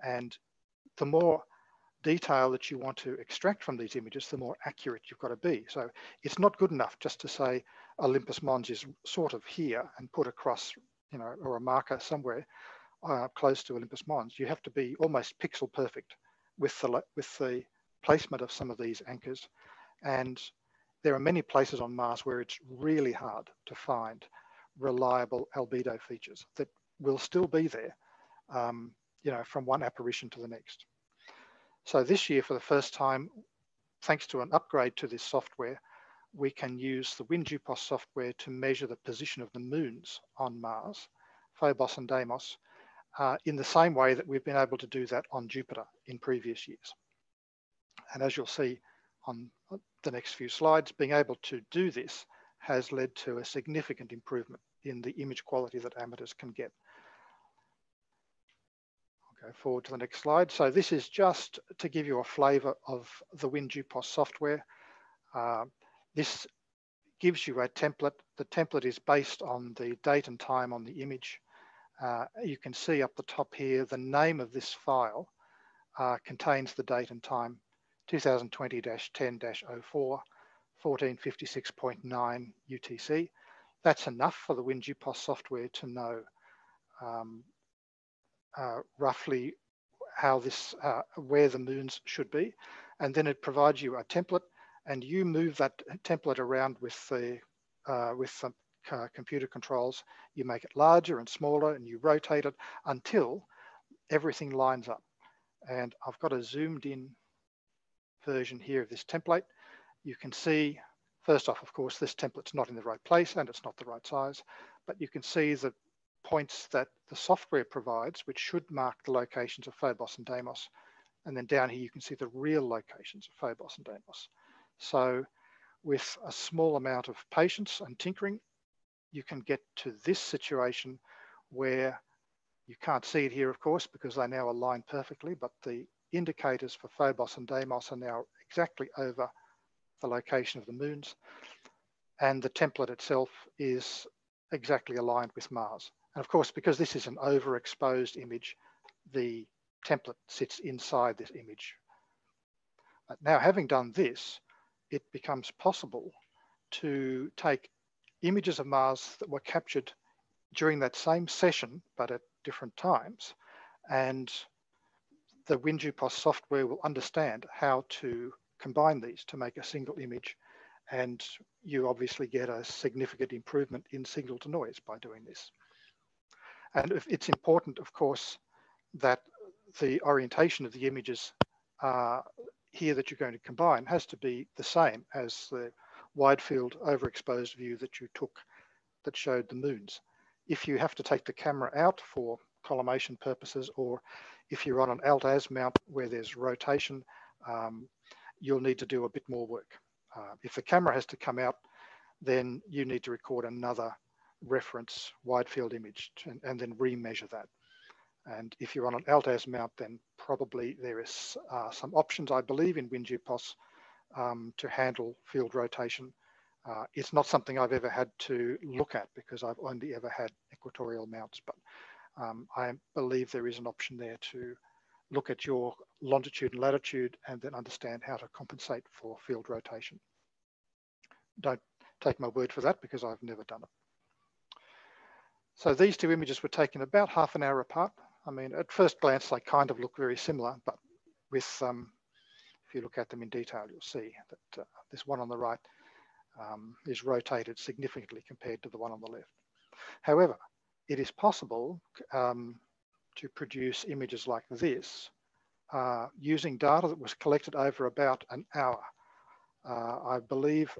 Speaker 1: And the more detail that you want to extract from these images, the more accurate you've got to be. So it's not good enough just to say Olympus Mons is sort of here and put across, or a marker somewhere close to Olympus Mons. You have to be almost pixel perfect with the placement of some of these anchors. And there are many places on Mars where it's really hard to find reliable albedo features that will still be there, from one apparition to the next. So this year, for the first time, thanks to an upgrade to this software, we can use the WinJupos software to measure the position of the moons on Mars, Phobos and Deimos, in the same way that we've been able to do that on Jupiter in previous years. And as you'll see on the next few slides, being able to do this has led to a significant improvement in the image quality that amateurs can get. I'll go forward to the next slide. So this is just to give you a flavor of the WinJupos software. This gives you a template. The template is based on the date and time on the image. You can see up the top here, the name of this file contains the date and time, 2020-10-04, 1456.9 UTC. That's enough for the WinJupos software to know roughly how where the moons should be. And then it provides you a template, and you move that template around with the computer controls. You make it larger and smaller, and you rotate it until everything lines up. And I've got a zoomed in version here of this template. You can see, first off, of course, this template's not in the right place and it's not the right size, but you can see the points that the software provides, which should mark the locations of Phobos and Deimos. And then down here, you can see the real locations of Phobos and Deimos. So with a small amount of patience and tinkering, you can get to this situation where you can't see it here, of course, because they now align perfectly, but the indicators for Phobos and Deimos are now exactly over the location of the moons. And the template itself is exactly aligned with Mars. And of course, because this is an overexposed image, the template sits inside this image. Now, having done this, it becomes possible to take images of Mars that were captured during that same session, but at different times. And the WinJupos software will understand how to combine these to make a single image. And you obviously get a significant improvement in signal to noise by doing this. And it's important, of course, that the orientation of the images here that you're going to combine has to be the same as the wide field overexposed view that you took that showed the moons. If you have to take the camera out for collimation purposes, or if you're on an alt-az mount where there's rotation, you'll need to do a bit more work. If the camera has to come out, then you need to record another reference wide field image and then remeasure that. And if you're on an alt-az mount, then probably there is some options, I believe, in WinJupos to handle field rotation It's not something I've ever had to look at because I've only ever had equatorial mounts, but I believe there is an option there to look at your longitude and latitude and then understand how to compensate for field rotation. Don't take my word for that because I've never done it. So these two images were taken about half an hour apart. I mean, at first glance, they kind of look very similar, but with, if you look at them in detail, you'll see that this one on the right is rotated significantly compared to the one on the left. However, it is possible to produce images like this using data that was collected over about an hour. I believe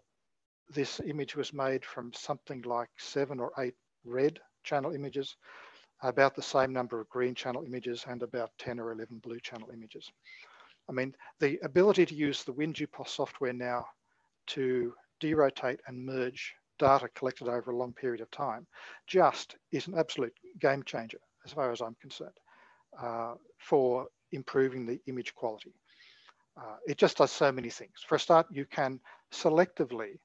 Speaker 1: this image was made from something like 7 or 8 red channel images, about the same number of green channel images, and about 10 or 11 blue channel images. I mean, the ability to use the WinJupos software now to derotate and merge data collected over a long period of time just is an absolute game changer, as far as I'm concerned, for improving the image quality. It just does so many things. For a start, you can selectively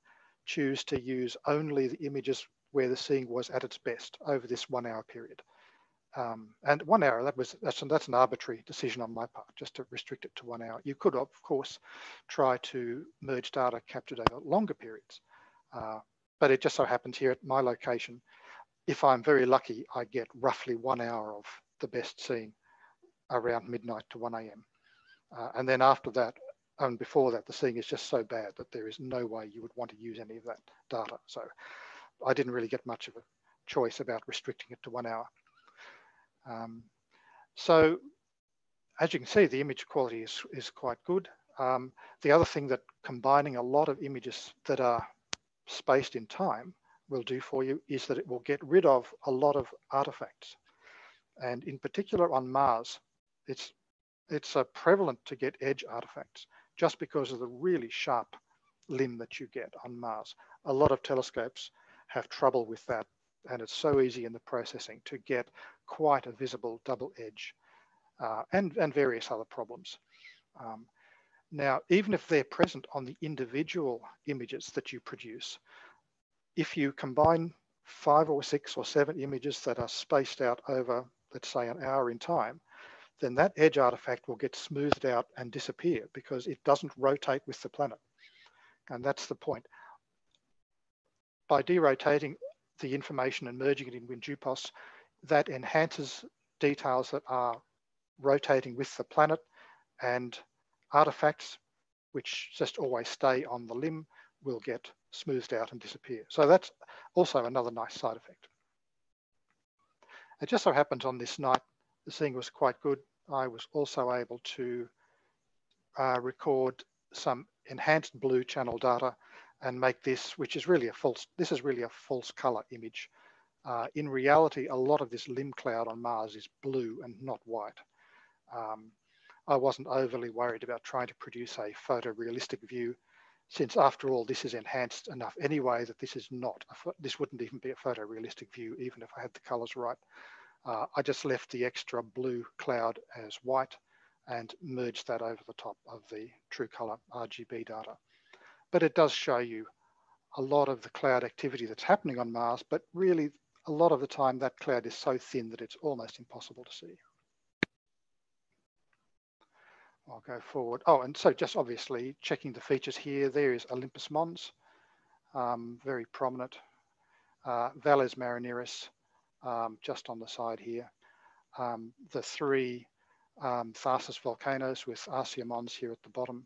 Speaker 1: choose to use only the images where the seeing was at its best over this 1 hour period. And 1 hour, that's an arbitrary decision on my part, just to restrict it to 1 hour. You could, of course, try to merge data captured over longer periods. But it just so happens here at my location, if I'm very lucky, I get roughly 1 hour of the best seeing around midnight to 1 a.m. And then after that, and before that, the seeing is just so bad that there is no way you would want to use any of that data. So I didn't really get much of a choice about restricting it to 1 hour. So as you can see, the image quality is quite good. The other thing that combining a lot of images that are spaced in time will do for you is that it will get rid of a lot of artifacts. And in particular on Mars, it's prevalent to get edge artifacts just because of the really sharp limb that you get on Mars. A lot of telescopes have trouble with that, and it's so easy in the processing to get quite a visible double edge and various other problems. Now, even if they're present on the individual images that you produce, if you combine 5 or 6 or 7 images that are spaced out over, let's say, an hour in time, then that edge artifact will get smoothed out and disappear because it doesn't rotate with the planet. And that's the point. By derotating the information and merging it in WinJupos, that enhances details that are rotating with the planet, and artifacts which just always stay on the limb will get smoothed out and disappear. So that's also another nice side effect. It just so happens on this night, the seeing was quite good. I was also able to record some enhanced blue channel data and make this, which is really this is really a false color image. In reality, a lot of this limb cloud on Mars is blue and not white. I wasn't overly worried about trying to produce a photorealistic view, since after all, this is enhanced enough anyway that this is not, this wouldn't even be a photorealistic view, even if I had the colors right. I just left the extra blue cloud as white and merged that over the top of the true color RGB data. But it does show you a lot of the cloud activity that's happening on Mars, but really a lot of the time that cloud is so thin that it's almost impossible to see. I'll go forward. Oh, and so just obviously checking the features here, there is Olympus Mons, very prominent. Valles Marineris, just on the side here. The 3 Tharsis volcanoes with Arsia Mons here at the bottom.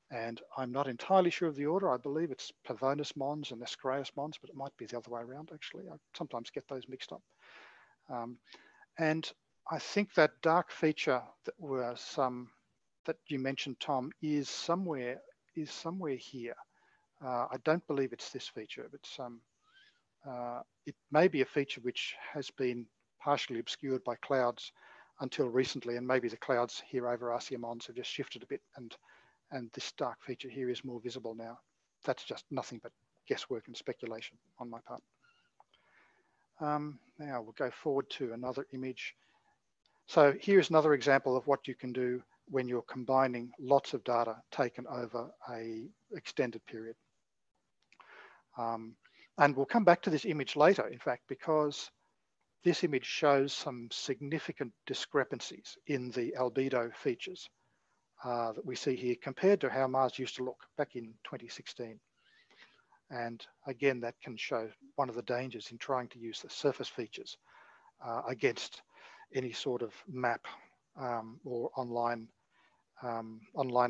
Speaker 1: And I'm not entirely sure of the order. I believe it's Pavonis Mons and Escraeus Mons, but it might be the other way around, actually. I sometimes get those mixed up. And I think that dark feature that was that you mentioned, Tom, is somewhere here. I don't believe it's this feature, but it may be a feature which has been partially obscured by clouds until recently, and maybe the clouds here over Arsia Mons have just shifted a bit, and this dark feature here is more visible now. That's just nothing but guesswork and speculation on my part. Now we'll go forward to another image. So here's another example of what you can do when you're combining lots of data taken over an extended period. And we'll come back to this image later, in fact, because this image shows some significant discrepancies in the albedo features that we see here compared to how Mars used to look back in 2016. And again, that can show one of the dangers in trying to use the surface features against any sort of map or online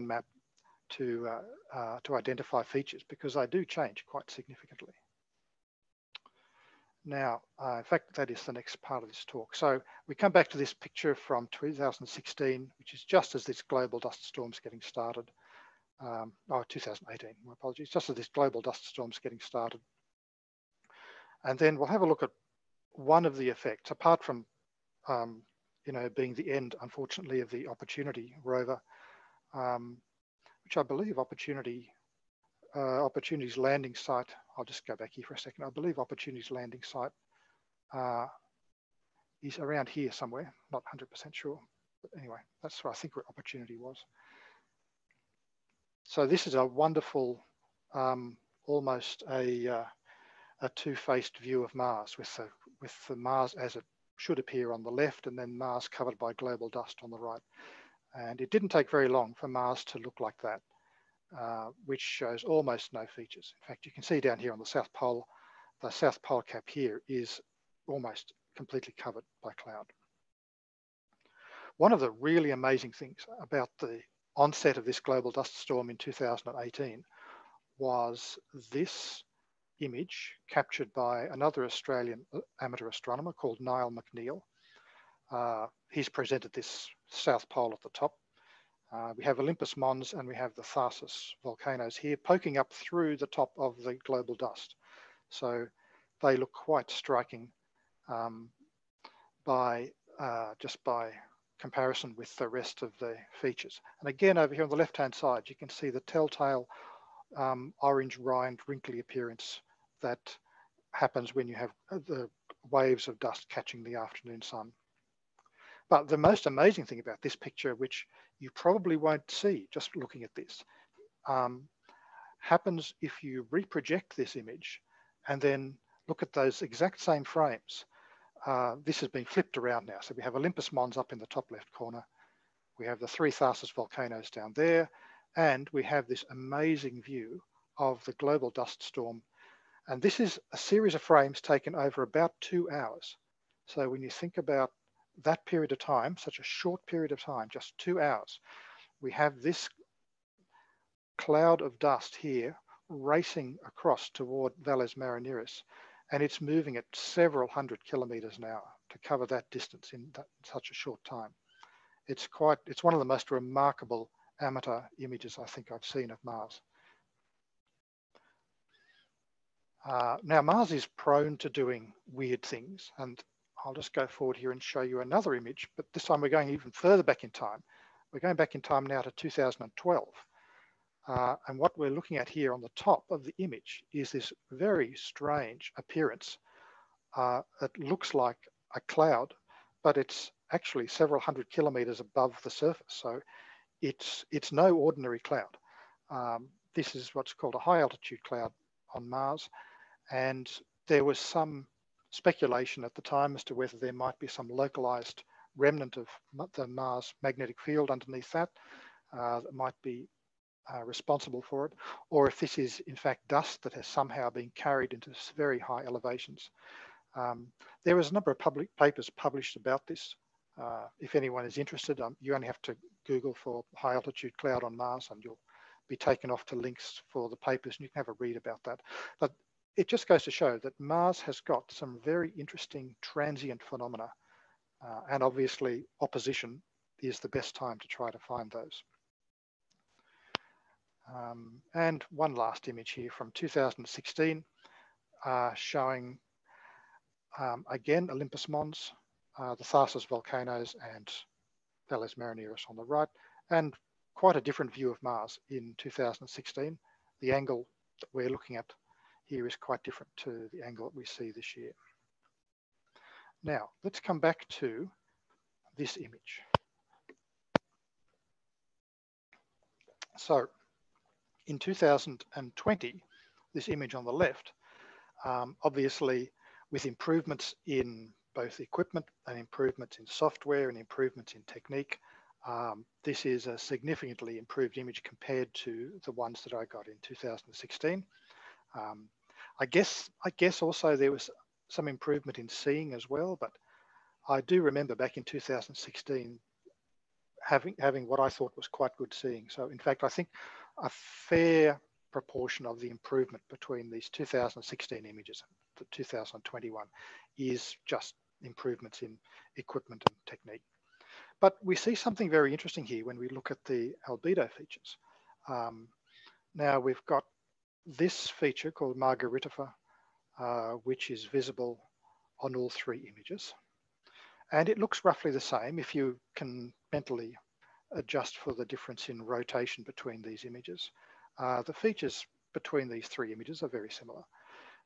Speaker 1: map to identify features, because they do change quite significantly. Now, in fact, that is the next part of this talk. So we come back to this picture from 2016, which is just as this global dust storm's getting started. 2018, my apologies, just as this global dust storm's getting started. And then we'll have a look at one of the effects, apart from, being the end, unfortunately, of the Opportunity rover, which I believe Opportunity's landing site, I'll just go back here for a second. I believe Opportunity's landing site is around here somewhere, not 100% sure. But anyway, that's where I think where Opportunity was. So this is a wonderful, almost a two-faced view of Mars, with the Mars as it should appear on the left, and then Mars covered by global dust on the right. And it didn't take very long for Mars to look like that, which shows almost no features. In fact, you can see down here on the South Pole cap here is almost completely covered by cloud. One of the really amazing things about the onset of this global dust storm in 2018 was this image captured by another Australian amateur astronomer called Niall McNeil. He's presented this South Pole at the top. We have Olympus Mons and we have the Tharsis volcanoes here poking up through the top of the global dust. So they look quite striking just by comparison with the rest of the features. And again, over here on the left-hand side, you can see the telltale orange rind wrinkly appearance that happens when you have the waves of dust catching the afternoon sun. But the most amazing thing about this picture, which you probably won't see just looking at this, happens if you reproject this image and then look at those exact same frames. This has been flipped around now. So we have Olympus Mons up in the top left corner. We have the three Tharsis volcanoes down there. And we have this amazing view of the global dust storm. And this is a series of frames taken over about 2 hours. So when you think about that period of time, such a short period of time, just 2 hours, we have this cloud of dust here racing across toward Valles Marineris, and it's moving at several hundred kilometers an hour to cover that distance in such a short time. It's one of the most remarkable amateur images I think I've seen of Mars. Now, Mars is prone to doing weird things, and I'll just go forward here and show you another image, but this time we're going even further back in time. We're going back in time now to 2012. And what we're looking at here on the top of the image is this very strange appearance. It looks like a cloud, but it's actually several hundred kilometers above the surface. So it's no ordinary cloud. This is what's called a high altitude cloud on Mars. And there was some speculation at the time as to whether there might be some localized remnant of the Mars magnetic field underneath that that might be responsible for it, or if this is in fact dust that has somehow been carried into very high elevations. There was a number of public papers published about this. If anyone is interested, you only have to Google for high altitude cloud on Mars and you'll be taken off to links for the papers and you can have a read about that. But it just goes to show that Mars has got some very interesting transient phenomena, and obviously opposition is the best time to try to find those. And one last image here from 2016 showing again Olympus Mons, the Tharsis volcanoes and Valles Marineris on the right, and quite a different view of Mars in 2016. The angle that we're looking at here is quite different to the angle that we see this year. Now, let's come back to this image. So, in 2020, this image on the left, obviously with improvements in both equipment and improvements in software and improvements in technique, this is a significantly improved image compared to the ones that I got in 2016. I guess also there was some improvement in seeing as well, but I do remember back in 2016 having what I thought was quite good seeing. So in fact, I think a fair proportion of the improvement between these 2016 images and the 2021 is just improvements in equipment and technique. But we see something very interesting here when we look at the albedo features. Now we've got this feature called Margaritifer, which is visible on all three images. And it looks roughly the same if you can mentally adjust for the difference in rotation between these images. The features between these three images are very similar.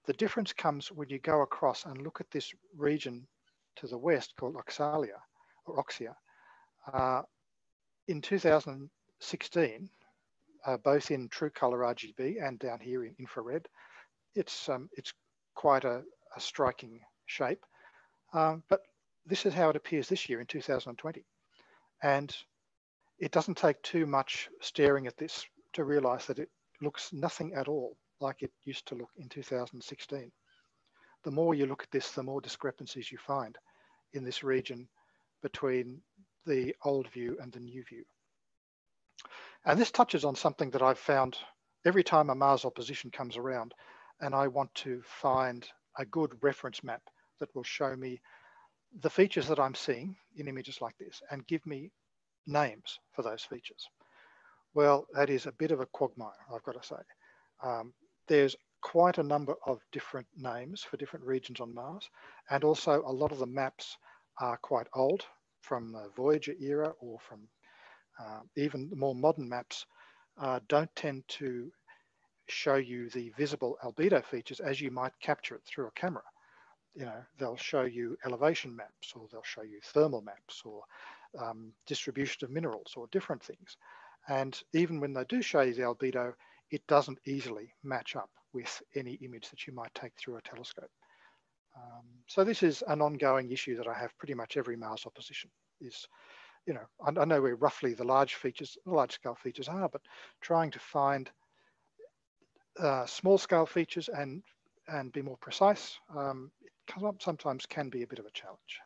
Speaker 1: The difference comes when you go across and look at this region to the west called Oxalia, or Oxia. In 2016, both in true color RGB and down here in infrared, it's quite a striking shape. But this is how it appears this year in 2020. And it doesn't take too much staring at this to realize that it looks nothing at all like it used to look in 2016. The more you look at this, the more discrepancies you find in this region between the old view and the new view. And this touches on something that I've found every time a Mars opposition comes around, and I want to find a good reference map that will show me the features that I'm seeing in images like this and give me names for those features. Well, that is a bit of a quagmire, I've got to say. There's quite a number of different names for different regions on Mars, and also a lot of the maps are quite old, from the Voyager era, or from even the more modern maps don't tend to show you the visible albedo features as you might capture it through a camera. You know, they'll show you elevation maps, or they'll show you thermal maps, or distribution of minerals, or different things. And even when they do show you the albedo, it doesn't easily match up with any image that you might take through a telescope. So this is an ongoing issue that I have pretty much every Mars opposition. Is, you know, I know where roughly the large scale features are, but trying to find small scale features and be more precise, sometimes can be a bit of a challenge.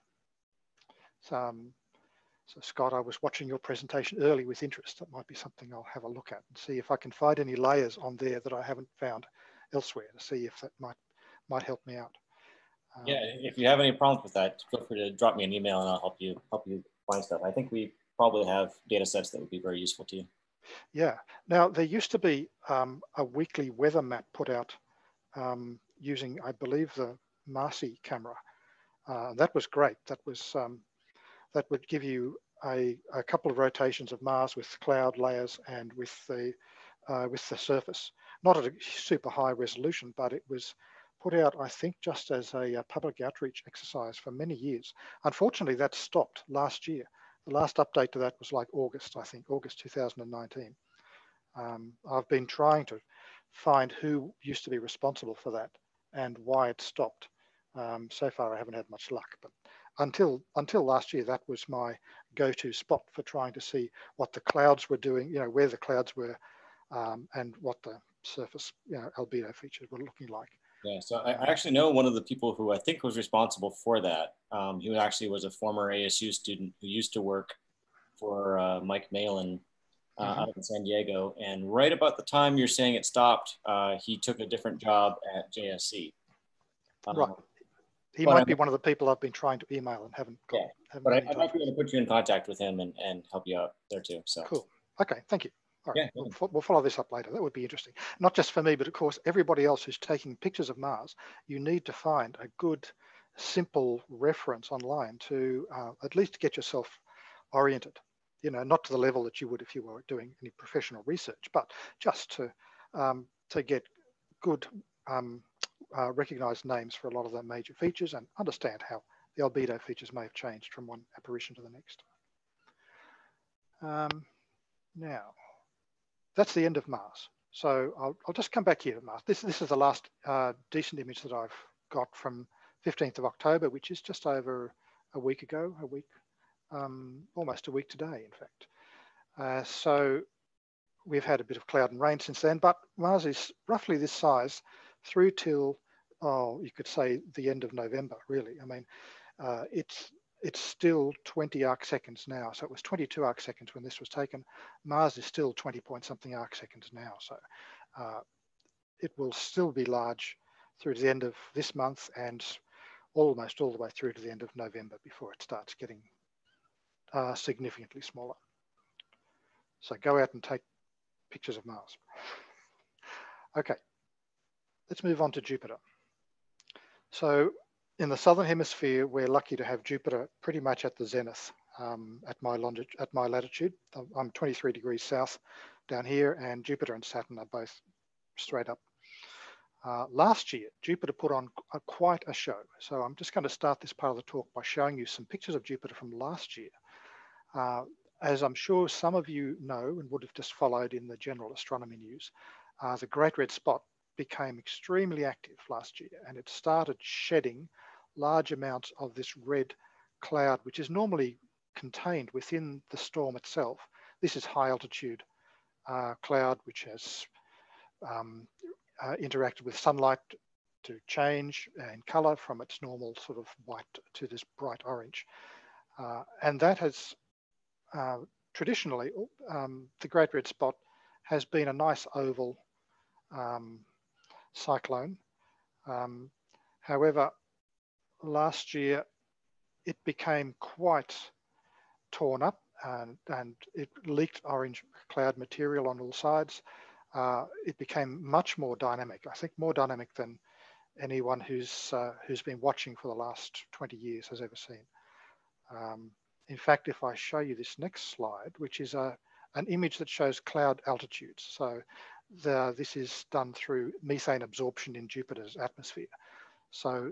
Speaker 1: So Scott, I was watching your presentation early with interest. That might be something I'll have a look at and see if I can find any layers on there that I haven't found elsewhere, to see if that might help me out.
Speaker 4: Yeah, if you have any problems with that, feel free to drop me an email and I'll help you find stuff. I think we probably have data sets that would be very useful to you. Yeah.
Speaker 1: Now, there used to be a weekly weather map put out using, I believe, the Marsi camera. That was great. That would give you a couple of rotations of Mars with cloud layers and with the surface. Not at a super high resolution, but it was put out, I think, just as a public outreach exercise for many years. Unfortunately, that stopped last year. The last update to that was like August, I think, August 2019. I've been trying to find who used to be responsible for that and why it stopped. So far, I haven't had much luck, but until last year, that was my go-to spot for trying to see what the clouds were doing, you know, where the clouds were, and what the surface, you know, albedo features were looking like.
Speaker 4: Yeah, so I actually know one of the people who I think was responsible for that. He actually was a former ASU student who used to work for Mike Malin out in San Diego. And right about the time you're saying it stopped, he took a different job at JSC.
Speaker 1: Right. He might be one of the people I've been trying to email and haven't got.
Speaker 4: Yeah, but I might be able to put you in contact with him and help you out there too. So
Speaker 1: cool. Okay, thank you. All right,
Speaker 4: yeah,
Speaker 1: we'll follow this up later. That would be interesting. Not just for me, but of course, everybody else who's taking pictures of Mars, you need to find a good, simple reference online to at least get yourself oriented. You know, not to the level that you would if you were doing any professional research, but just to get good recognized names for a lot of the major features and understand how the albedo features may have changed from one apparition to the next. Now, that's the end of Mars. So I'll just come back here to Mars. This is the last decent image that I've got from 15th of October, which is just over a week ago, almost a week today, in fact. So we've had a bit of cloud and rain since then, but Mars is roughly this size through till, you could say the end of November, really. I mean, it's still 20 arc seconds now. So it was 22 arc seconds when this was taken. Mars is still 20 point something arc seconds now. So it will still be large through to the end of this month and almost all the way through to the end of November before it starts getting significantly smaller. So go out and take pictures of Mars. Okay, let's move on to Jupiter. So in the southern hemisphere, we're lucky to have Jupiter pretty much at the zenith at my latitude. I'm 23 degrees south down here, and Jupiter and Saturn are both straight up. Last year, Jupiter put on quite a show. So I'm just going to start this part of the talk by showing you some pictures of Jupiter from last year. As I'm sure some of you know and would have just followed in the general astronomy news, the Great Red Spot became extremely active last year, and it started shedding large amounts of this red cloud, which is normally contained within the storm itself. This is high altitude cloud, which has interacted with sunlight to change in color from its normal sort of white to this bright orange. And that has traditionally, the Great Red Spot has been a nice oval cyclone. However, last year it became quite torn up and it leaked orange cloud material on all sides. It became much more dynamic, I think more dynamic than anyone who's been watching for the last 20 years has ever seen. In fact, if I show you this next slide, which is an image that shows cloud altitudes. So this is done through methane absorption in Jupiter's atmosphere. So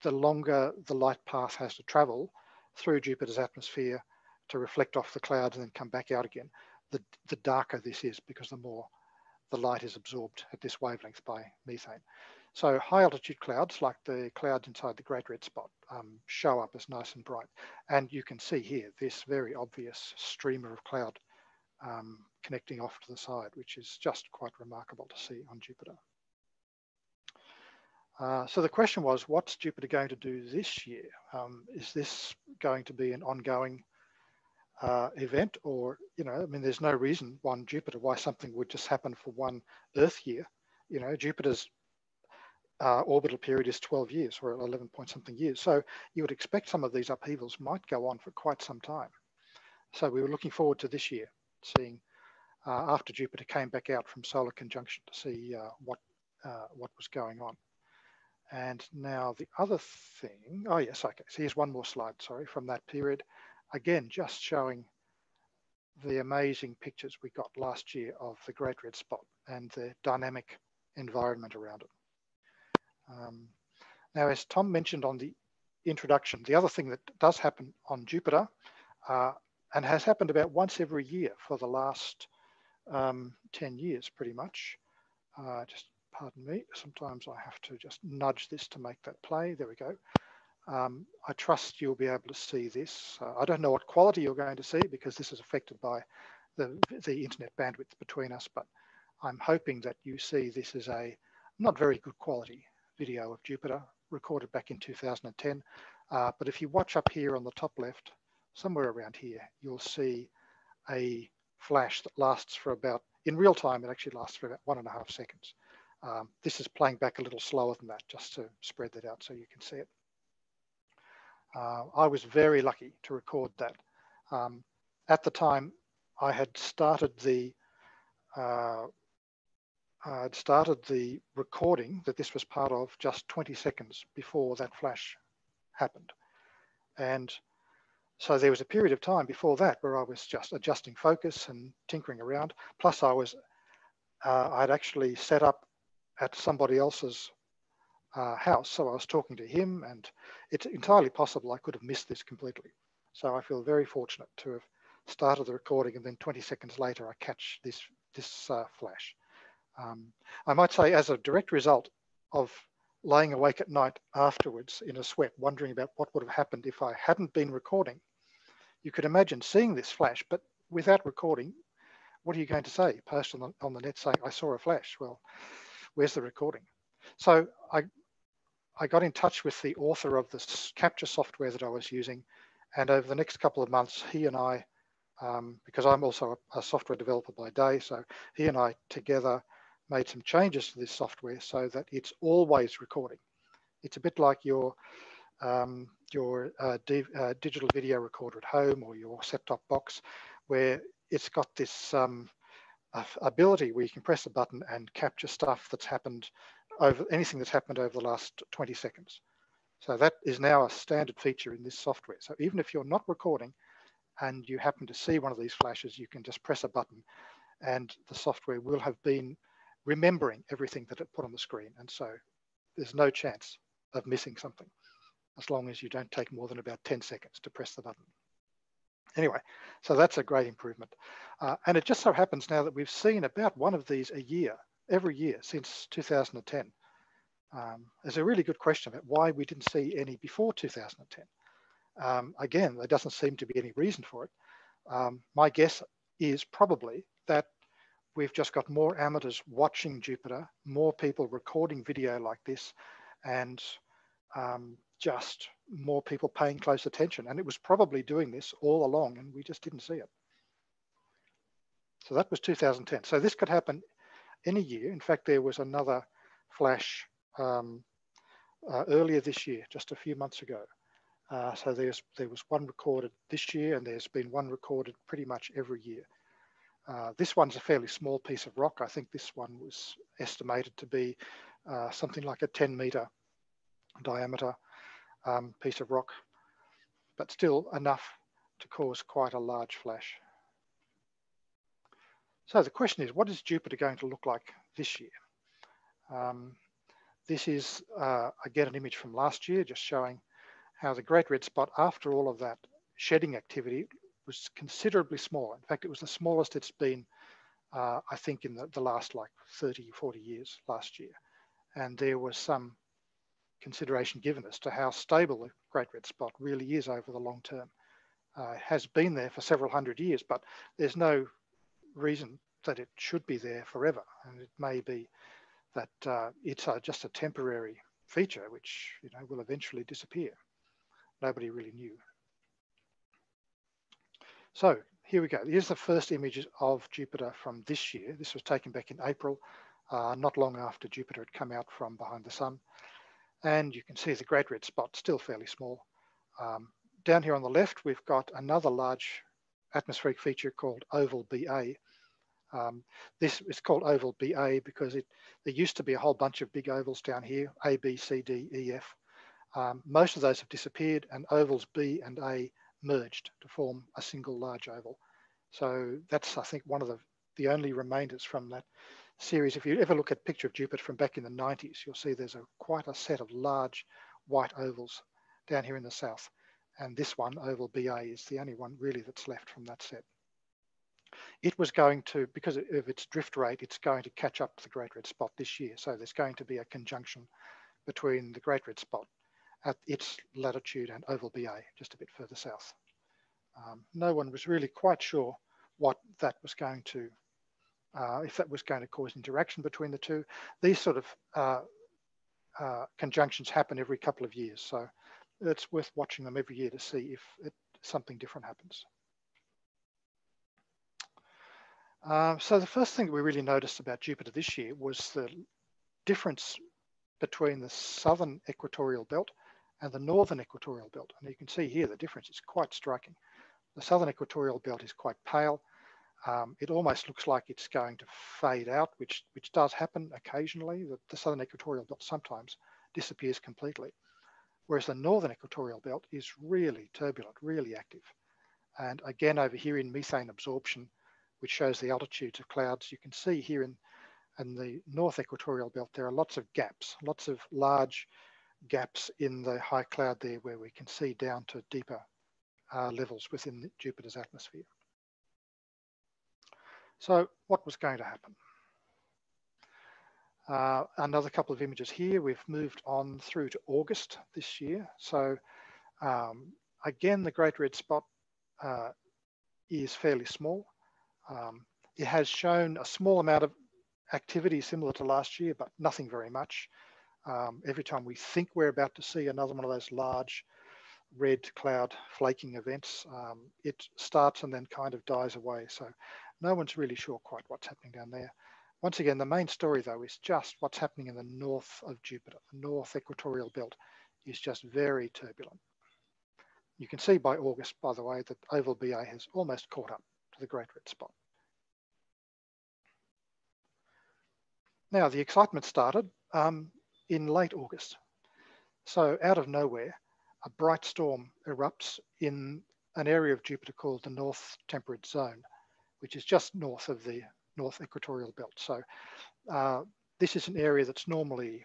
Speaker 1: the longer the light path has to travel through Jupiter's atmosphere to reflect off the clouds and then come back out again, the darker this is, because the more the light is absorbed at this wavelength by methane. So high altitude clouds, like the clouds inside the Great Red Spot, show up as nice and bright. And you can see here this very obvious streamer of cloud connecting off to the side, which is just quite remarkable to see on Jupiter. So the question was, what's Jupiter going to do this year? Is this going to be an ongoing event, or, you know, I mean, there's no reason on Jupiter why something would just happen for one Earth year. You know, Jupiter's orbital period is 12 years or 11 point something years. So you would expect some of these upheavals might go on for quite some time. So we were looking forward to this year, seeing after Jupiter came back out from solar conjunction to see what was going on. And now the other thing, oh yes, okay, so here's one more slide, sorry, from that period. Again, just showing the amazing pictures we got last year of the Great Red Spot and the dynamic environment around it. Now, as Tom mentioned on the introduction, the other thing that does happen on Jupiter and has happened about once every year for the last 10 years, pretty much. Just pardon me, sometimes I have to just nudge this to make that play. There we go. I trust you'll be able to see this. I don't know what quality you're going to see because this is affected by the internet bandwidth between us, but I'm hoping that you see this as a not very good quality video of Jupiter recorded back in 2010. But if you watch up here on the top left, somewhere around here, you'll see a flash that lasts for about, in real time, it actually lasts for about 1.5 seconds. This is playing back a little slower than that, just to spread that out so you can see it. I was very lucky to record that. At the time, I had started the recording that this was part of just 20 seconds before that flash happened. And so there was a period of time before that where I was just adjusting focus and tinkering around. Plus I'd actually set up at somebody else's house. So I was talking to him, and it's entirely possible I could have missed this completely. So I feel very fortunate to have started the recording, and then 20 seconds later, I catch this flash. I might say as a direct result of laying awake at night afterwards in a sweat, wondering about what would have happened if I hadn't been recording, you could imagine seeing this flash, but without recording, what are you going to say? Post on the net saying, I saw a flash. Well, where's the recording? So I got in touch with the author of this capture software that I was using. And over the next couple of months, he and I, because I'm also a software developer by day, so he and I together made some changes to this software so that it's always recording. It's a bit like your digital video recorder at home or your set-top box, where it's got this ability where you can press a button and capture stuff that's happened over anything that's happened over the last 20 seconds. So that is now a standard feature in this software. So even if you're not recording and you happen to see one of these flashes, you can just press a button and the software will have been remembering everything that it put on the screen. And so there's no chance of missing something as long as you don't take more than about 10 seconds to press the button. Anyway, so that's a great improvement. And it just so happens now that we've seen about one of these a year, every year since 2010. There's a really good question about why we didn't see any before 2010. Again, there doesn't seem to be any reason for it. My guess is probably that we've just got more amateurs watching Jupiter, more people recording video like this, and just more people paying close attention. And it was probably doing this all along and we just didn't see it. So that was 2010. So this could happen any year. In fact, there was another flash earlier this year, just a few months ago. So there was one recorded this year and there's been one recorded pretty much every year. This one's a fairly small piece of rock. I think this one was estimated to be something like a 10-meter diameter piece of rock, but still enough to cause quite a large flash. So the question is, what is Jupiter going to look like this year? This is, again, an image from last year, just showing how the Great Red Spot, after all of that shedding activity, was considerably smaller. In fact, it was the smallest it's been, I think, in the last like 30, 40 years last year. And there was some consideration given as to how stable the Great Red Spot really is over the long term. It has been there for several hundred years, but there's no reason that it should be there forever. And it may be that it's just a temporary feature which will eventually disappear. Nobody really knew. So here we go. Here's the first images of Jupiter from this year. This was taken back in April, not long after Jupiter had come out from behind the sun. And you can see the Great Red Spot, still fairly small. Down here on the left, we've got another large atmospheric feature called Oval BA. This is called Oval BA because there used to be a whole bunch of big ovals down here, A, B, C, D, E, F. Most of those have disappeared and ovals B and A merged to form a single large oval. So that's, I think, one of the only remainders from that series. If you ever look at a picture of Jupiter from back in the 90s, you'll see there's quite a set of large white ovals down here in the south. And this one, Oval BA, is the only one really that's left from that set. It was going to, because of its drift rate, it's going to catch up to the Great Red Spot this year. So there's going to be a conjunction between the Great Red Spot at its latitude and Oval BA, just a bit further south. No one was really quite sure what that was going to, if that was going to cause interaction between the two. These sort of conjunctions happen every couple of years. So it's worth watching them every year to see if something different happens. So the first thing that we really noticed about Jupiter this year was the difference between the southern equatorial belt and the northern equatorial belt. And you can see here the difference is quite striking. The southern equatorial belt is quite pale. It almost looks like it's going to fade out, which does happen occasionally. The southern equatorial belt sometimes disappears completely, whereas the northern equatorial belt is really turbulent, really active. And again, over here in methane absorption, which shows the altitudes of clouds, you can see here in the north equatorial belt, there are lots of gaps, lots of large gaps in the high cloud there where we can see down to deeper levels within Jupiter's atmosphere. So what was going to happen? Another couple of images here. We've moved on through to August this year. So again, the Great Red Spot is fairly small. It has shown a small amount of activity similar to last year, but nothing very much. Every time we think we're about to see another one of those large red cloud flaking events, it starts and then kind of dies away. So no one's really sure quite what's happening down there. Once again, the main story though is just what's happening in the north of Jupiter. The north equatorial belt is just very turbulent. You can see by August, by the way, that oval BA has almost caught up to the Great Red Spot. Now, the excitement started in late August. So out of nowhere, a bright storm erupts in an area of Jupiter called the North Temperate Zone, which is just north of the North Equatorial Belt. So this is an area that's normally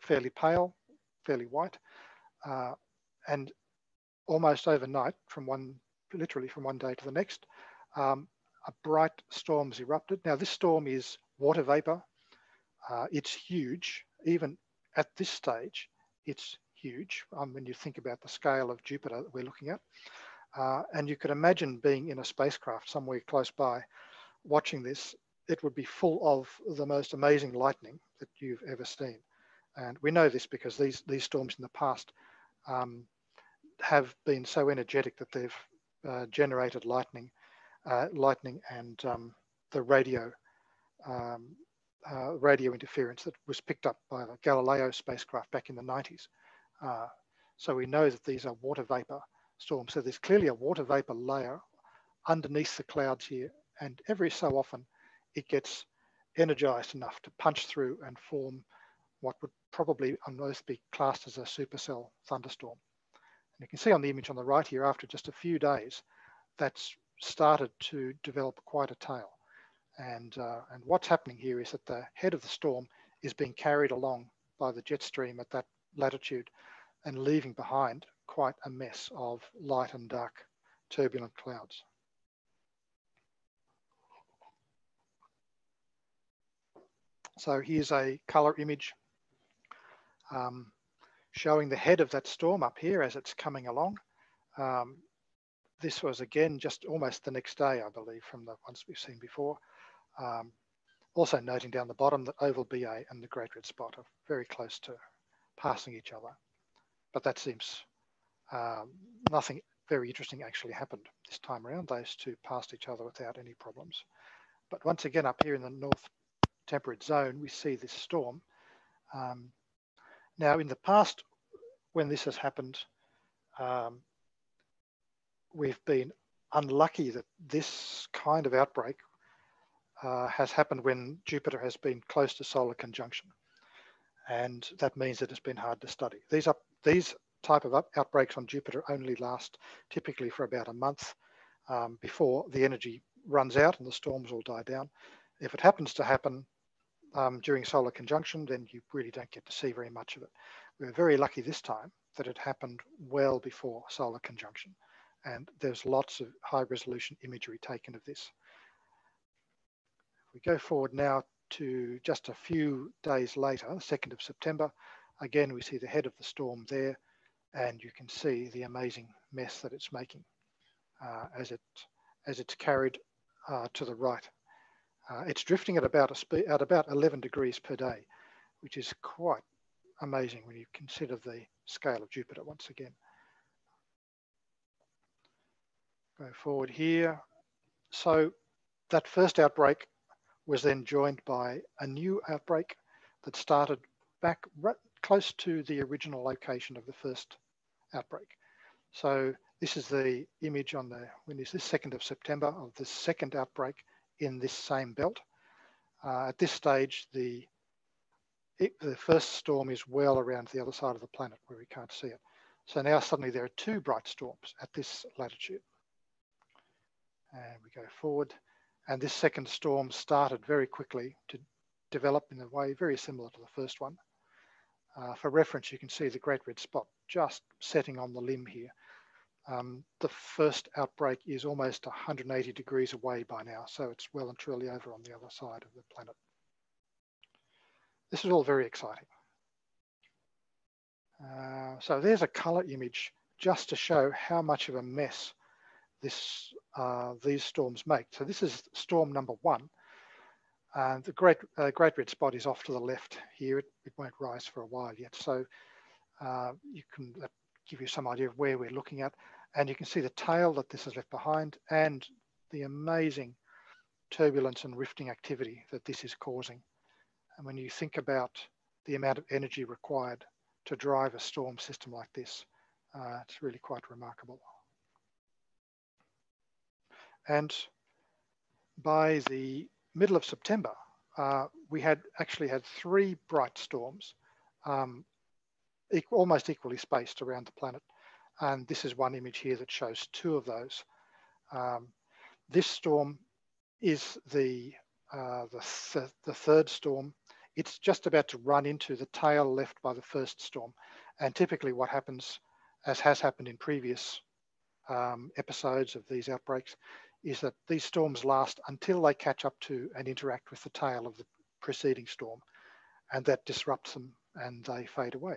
Speaker 1: fairly pale, fairly white, and almost overnight, literally from one day to the next, a bright storm has erupted. Now this storm is water vapor. It's huge. Even at this stage, it's huge when you think about the scale of Jupiter that we're looking at. And you could imagine being in a spacecraft somewhere close by, watching this. It would be full of the most amazing lightning that you've ever seen. And we know this because these storms in the past have been so energetic that they've generated lightning and the radio interference that was picked up by the Galileo spacecraft back in the 90s. So we know that these are water vapor storms. So there's clearly a water vapor layer underneath the clouds here, and every so often it gets energized enough to punch through and form what would probably on Earth be classed as a supercell thunderstorm. And you can see on the image on the right here, after just a few days, that's started to develop quite a tail. And what's happening here is that the head of the storm is being carried along by the jet stream at that latitude and leaving behind quite a mess of light and dark turbulent clouds. So here's a color image showing the head of that storm up here as it's coming along. This was again just almost the next day, I believe, from the ones we've seen before. Also noting down the bottom that oval BA and the Great Red Spot are very close to passing each other. But that seems nothing very interesting actually happened this time around. Those two passed each other without any problems. But once again, up here in the North Temperate Zone, we see this storm. Now, in the past, when this has happened, we've been unlucky that this kind of outbreak has happened when Jupiter has been close to solar conjunction. And that means that it's been hard to study. These type of outbreaks on Jupiter only last typically for about a month before the energy runs out and the storms will die down. If it happens to happen during solar conjunction, then you really don't get to see very much of it. We were very lucky this time that it happened well before solar conjunction. And there's lots of high resolution imagery taken of this. If we go forward now to just a few days later, 2nd of September, again, we see the head of the storm there, and you can see the amazing mess that it's making as it's carried to the right. It's drifting at about 11 degrees per day, which is quite amazing when you consider the scale of Jupiter once again. Go forward here. So that first outbreak was then joined by a new outbreak that started back right close to the original location of the first outbreak. So this is the image on the, when is this, 2nd of September of the second outbreak in this same belt. At this stage, the first storm is well around the other side of the planet where we can't see it. So now suddenly there are two bright storms at this latitude. And we go forward. And this second storm started very quickly to develop in a way very similar to the first one. For reference, you can see the Great Red Spot just setting on the limb here. The first outbreak is almost 180 degrees away by now, so it's well and truly over on the other side of the planet. this is all very exciting. So there's a color image just to show how much of a mess these storms make. So this is storm number 1. The great red spot is off to the left here. It won't rise for a while yet. So you can give you some idea of where we're looking at. And you can see the tail that this has left behind and the amazing turbulence and rifting activity that this is causing. And when you think about the amount of energy required to drive a storm system like this, it's really quite remarkable. And by the middle of September, we had actually had 3 bright storms, almost equally spaced around the planet. And this is one image here that shows 2 of those. This storm is the 3rd storm. It's just about to run into the tail left by the 1st storm. And typically what happens, as has happened in previous episodes of these outbreaks, is that these storms last until they catch up to and interact with the tail of the preceding storm, and that disrupts them and they fade away.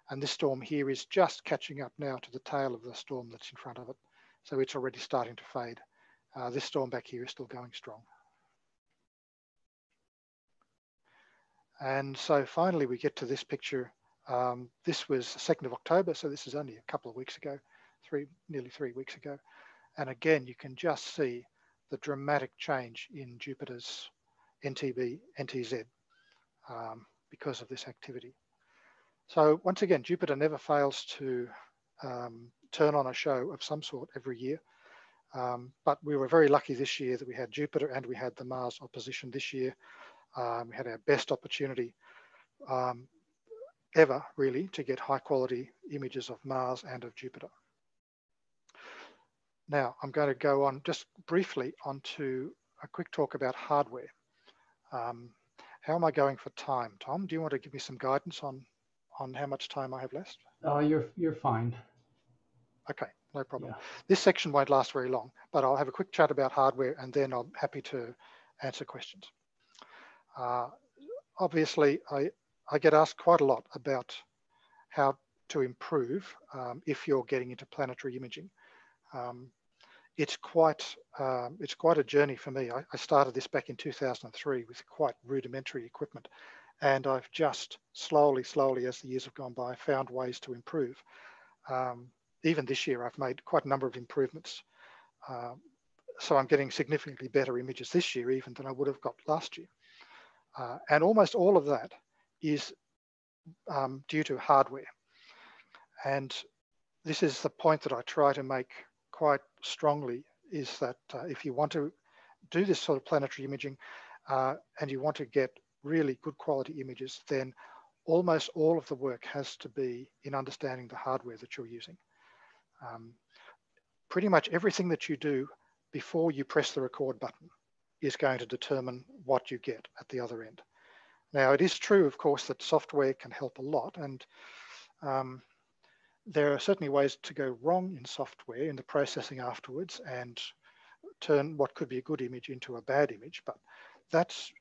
Speaker 1: And this storm here is just catching up now to the tail of the storm that's in front of it. So it's already starting to fade. This storm back here is still going strong. And so finally we get to this picture. This was 2nd of October, so this is only a couple of weeks ago, nearly 3 weeks ago. And again, you can just see the dramatic change in Jupiter's NTZ because of this activity. So once again, Jupiter never fails to turn on a show of some sort every year. But we were very lucky this year that we had Jupiter and we had the Mars opposition this year. We had our best opportunity ever, really, to get high quality images of Mars and of Jupiter. Now, I'm going to go on just briefly onto a quick talk about hardware. How am I going for time? Tom, do you want to give me some guidance on how much time I have left?
Speaker 2: You're fine.
Speaker 1: Okay, no problem.
Speaker 2: Yeah.
Speaker 1: This section won't last very long, but I'll have a quick chat about hardware and then I'm happy to answer questions. Obviously, I get asked quite a lot about how to improve if you're getting into planetary imaging. It's quite a journey for me. I started this back in 2003 with quite rudimentary equipment, and I've just slowly, as the years have gone by, found ways to improve. Even this year, I've made quite a number of improvements. So I'm getting significantly better images this year even than I would have got last year. And almost all of that is due to hardware. And this is the point that I try to make quite strongly, is that if you want to do this sort of planetary imaging and you want to get really good quality images, then almost all of the work has to be in understanding the hardware that you're using. Pretty much everything that you do before you press the record button is going to determine what you get at the other end. Now, it is true, of course, that software can help a lot, and there are certainly ways to go wrong in software in the processing afterwards and turn what could be a good image into a bad image, but that's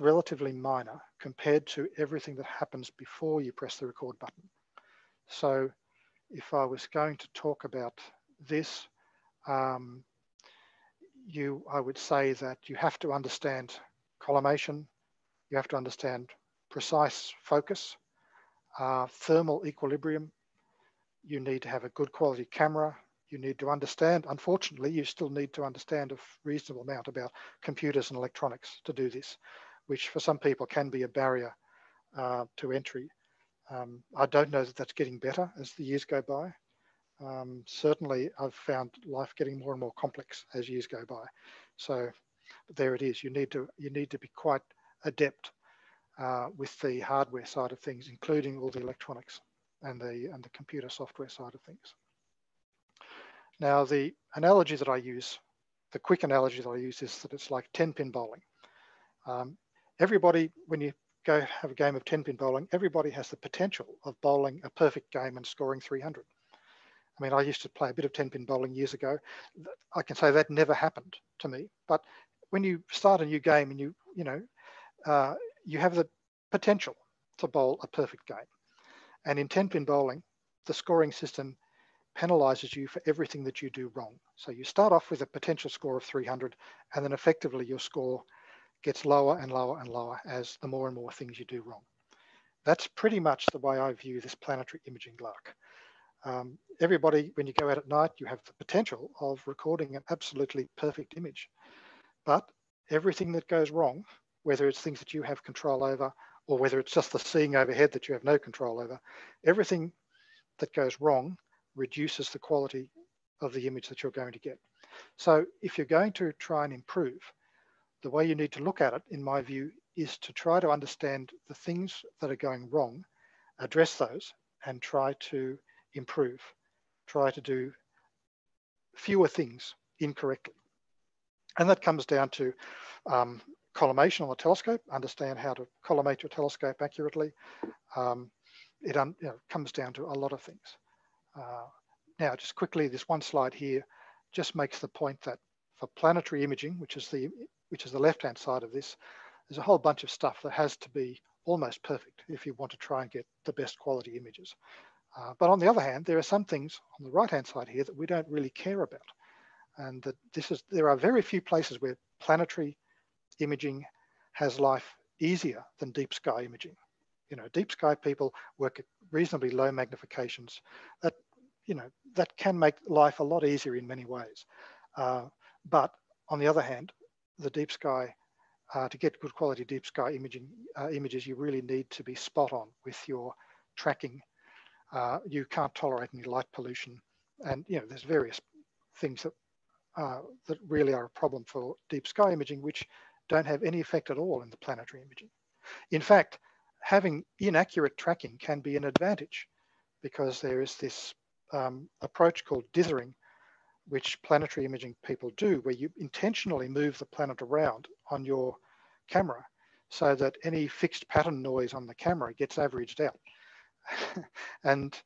Speaker 1: relatively minor compared to everything that happens before you press the record button. So if I was going to talk about this, I would say that you have to understand collimation, you have to understand precise focus, thermal equilibrium. You need to have a good quality camera. You need to understand, unfortunately, you still need to understand a reasonable amount about computers and electronics to do this, which for some people can be a barrier to entry. I don't know that that's getting better as the years go by. Certainly, I've found life getting more and more complex as years go by. So there it is. You need to be quite adept with the hardware side of things, including all the electronics and the computer software side of things. Now, the analogy that I use, the quick analogy that I use, is that it's like 10-pin bowling. Everybody, when you go have a game of 10-pin bowling, everybody has the potential of bowling a perfect game and scoring 300. I mean, I used to play a bit of 10-pin bowling years ago. I can say that never happened to me. But when you start a new game and you have the potential to bowl a perfect game. And in 10-pin bowling, the scoring system penalizes you for everything that you do wrong. So you start off with a potential score of 300, and then effectively your score gets lower and lower and lower as the more and more things you do wrong. That's pretty much the way I view this planetary imaging Lroc. Everybody, when you go out at night, you have the potential of recording an absolutely perfect image. But everything that goes wrong, whether it's things that you have control over, or whether it's just the seeing overhead that you have no control over, everything that goes wrong reduces the quality of the image that you're going to get. So if you're going to try and improve, the way you need to look at it, in my view, is to try to understand the things that are going wrong, address those, and try to improve. Try to do fewer things incorrectly. And that comes down to collimation on the telescope, understand how to collimate your telescope accurately. It comes down to a lot of things. Now, just quickly, this one slide here just makes the point that for planetary imaging, which is the left-hand side of this, there's a whole bunch of stuff that has to be almost perfect if you want to try and get the best quality images. But on the other hand, there are some things on the right-hand side here that we don't really care about. And that there are very few places where planetary imaging has life easier than deep sky imaging. You know, deep sky people work at reasonably low magnifications. That can make life a lot easier in many ways. But on the other hand, the deep sky, to get good quality deep sky imaging images, you really need to be spot on with your tracking. You can't tolerate any light pollution, and there's various things that really are a problem for deep sky imaging, which don't have any effect at all in the planetary imaging. In fact, having inaccurate tracking can be an advantage, because there is this approach called dithering, which planetary imaging people do, where you intentionally move the planet around on your camera so that any fixed pattern noise on the camera gets averaged out. And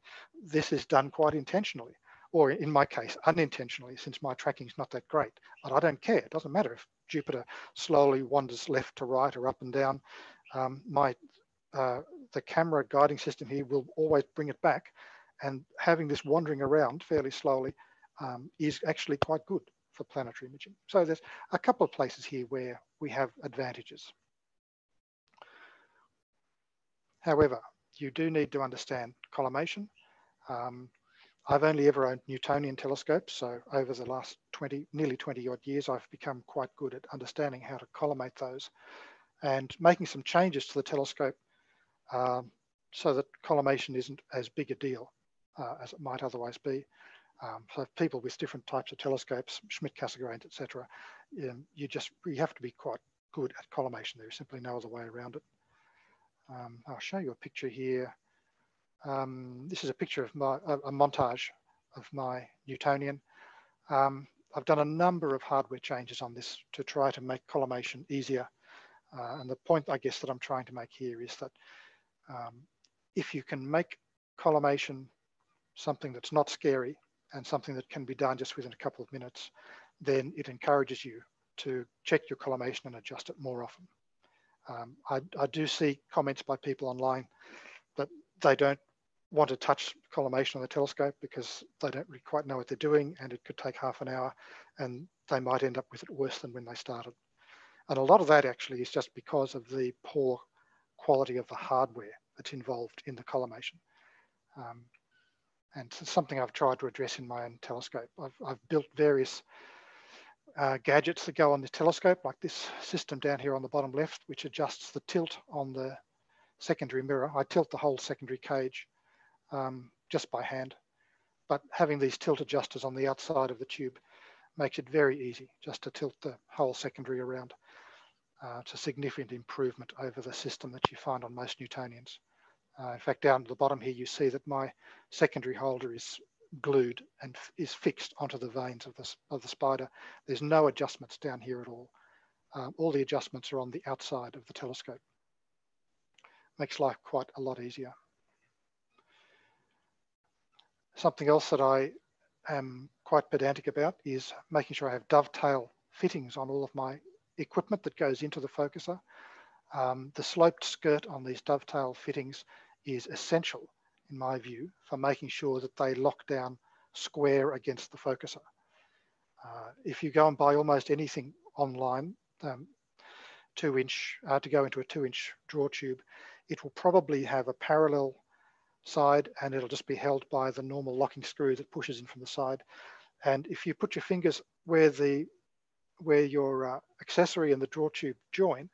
Speaker 1: this is done quite intentionally, or in my case, unintentionally, since my tracking is not that great. But I don't care. It doesn't matter if Jupiter slowly wanders left to right or up and down. The camera guiding system here will always bring it back, and having this wandering around fairly slowly is actually quite good for planetary imaging. So there's a couple of places here where we have advantages. However, you do need to understand collimation. I've only ever owned Newtonian telescopes, so over the last nearly 20 odd years, I've become quite good at understanding how to collimate those and making some changes to the telescope so that collimation isn't as big a deal as it might otherwise be. So people with different types of telescopes, Schmidt-Cassegrains, etc., you have to be quite good at collimation. There's simply no other way around it. I'll show you a picture here. This is a picture of a montage of my Newtonian. I've done a number of hardware changes on this to try to make collimation easier. And the point, I guess, that I'm trying to make here is that if you can make collimation something that's not scary and something that can be done just within a couple of minutes, then it encourages you to check your collimation and adjust it more often. I do see comments by people online that they don't want to touch collimation on the telescope because they don't really quite know what they're doing, and it could take half an hour and they might end up with it worse than when they started. And a lot of that actually is just because of the poor quality of the hardware that's involved in the collimation. And it's something I've tried to address in my own telescope. I've built various gadgets that go on the telescope, like this system down here on the bottom left, which adjusts the tilt on the secondary mirror. I tilt the whole secondary cage just by hand, but having these tilt adjusters on the outside of the tube makes it very easy just to tilt the whole secondary around. It's a significant improvement over the system that you find on most Newtonians. In fact, down at the bottom here, you see that my secondary holder is glued and is fixed onto the vanes of the spider. There's no adjustments down here at all. All the adjustments are on the outside of the telescope. Makes life quite a lot easier. Something else that I am quite pedantic about is making sure I have dovetail fittings on all of my equipment that goes into the focuser. The sloped skirt on these dovetail fittings is essential, in my view, for making sure that they lock down square against the focuser. If you go and buy almost anything online, 2-inch, to go into a 2-inch draw tube, it will probably have a parallel side and it'll just be held by the normal locking screw that pushes in from the side. And if you put your fingers where your accessory and the draw tube join,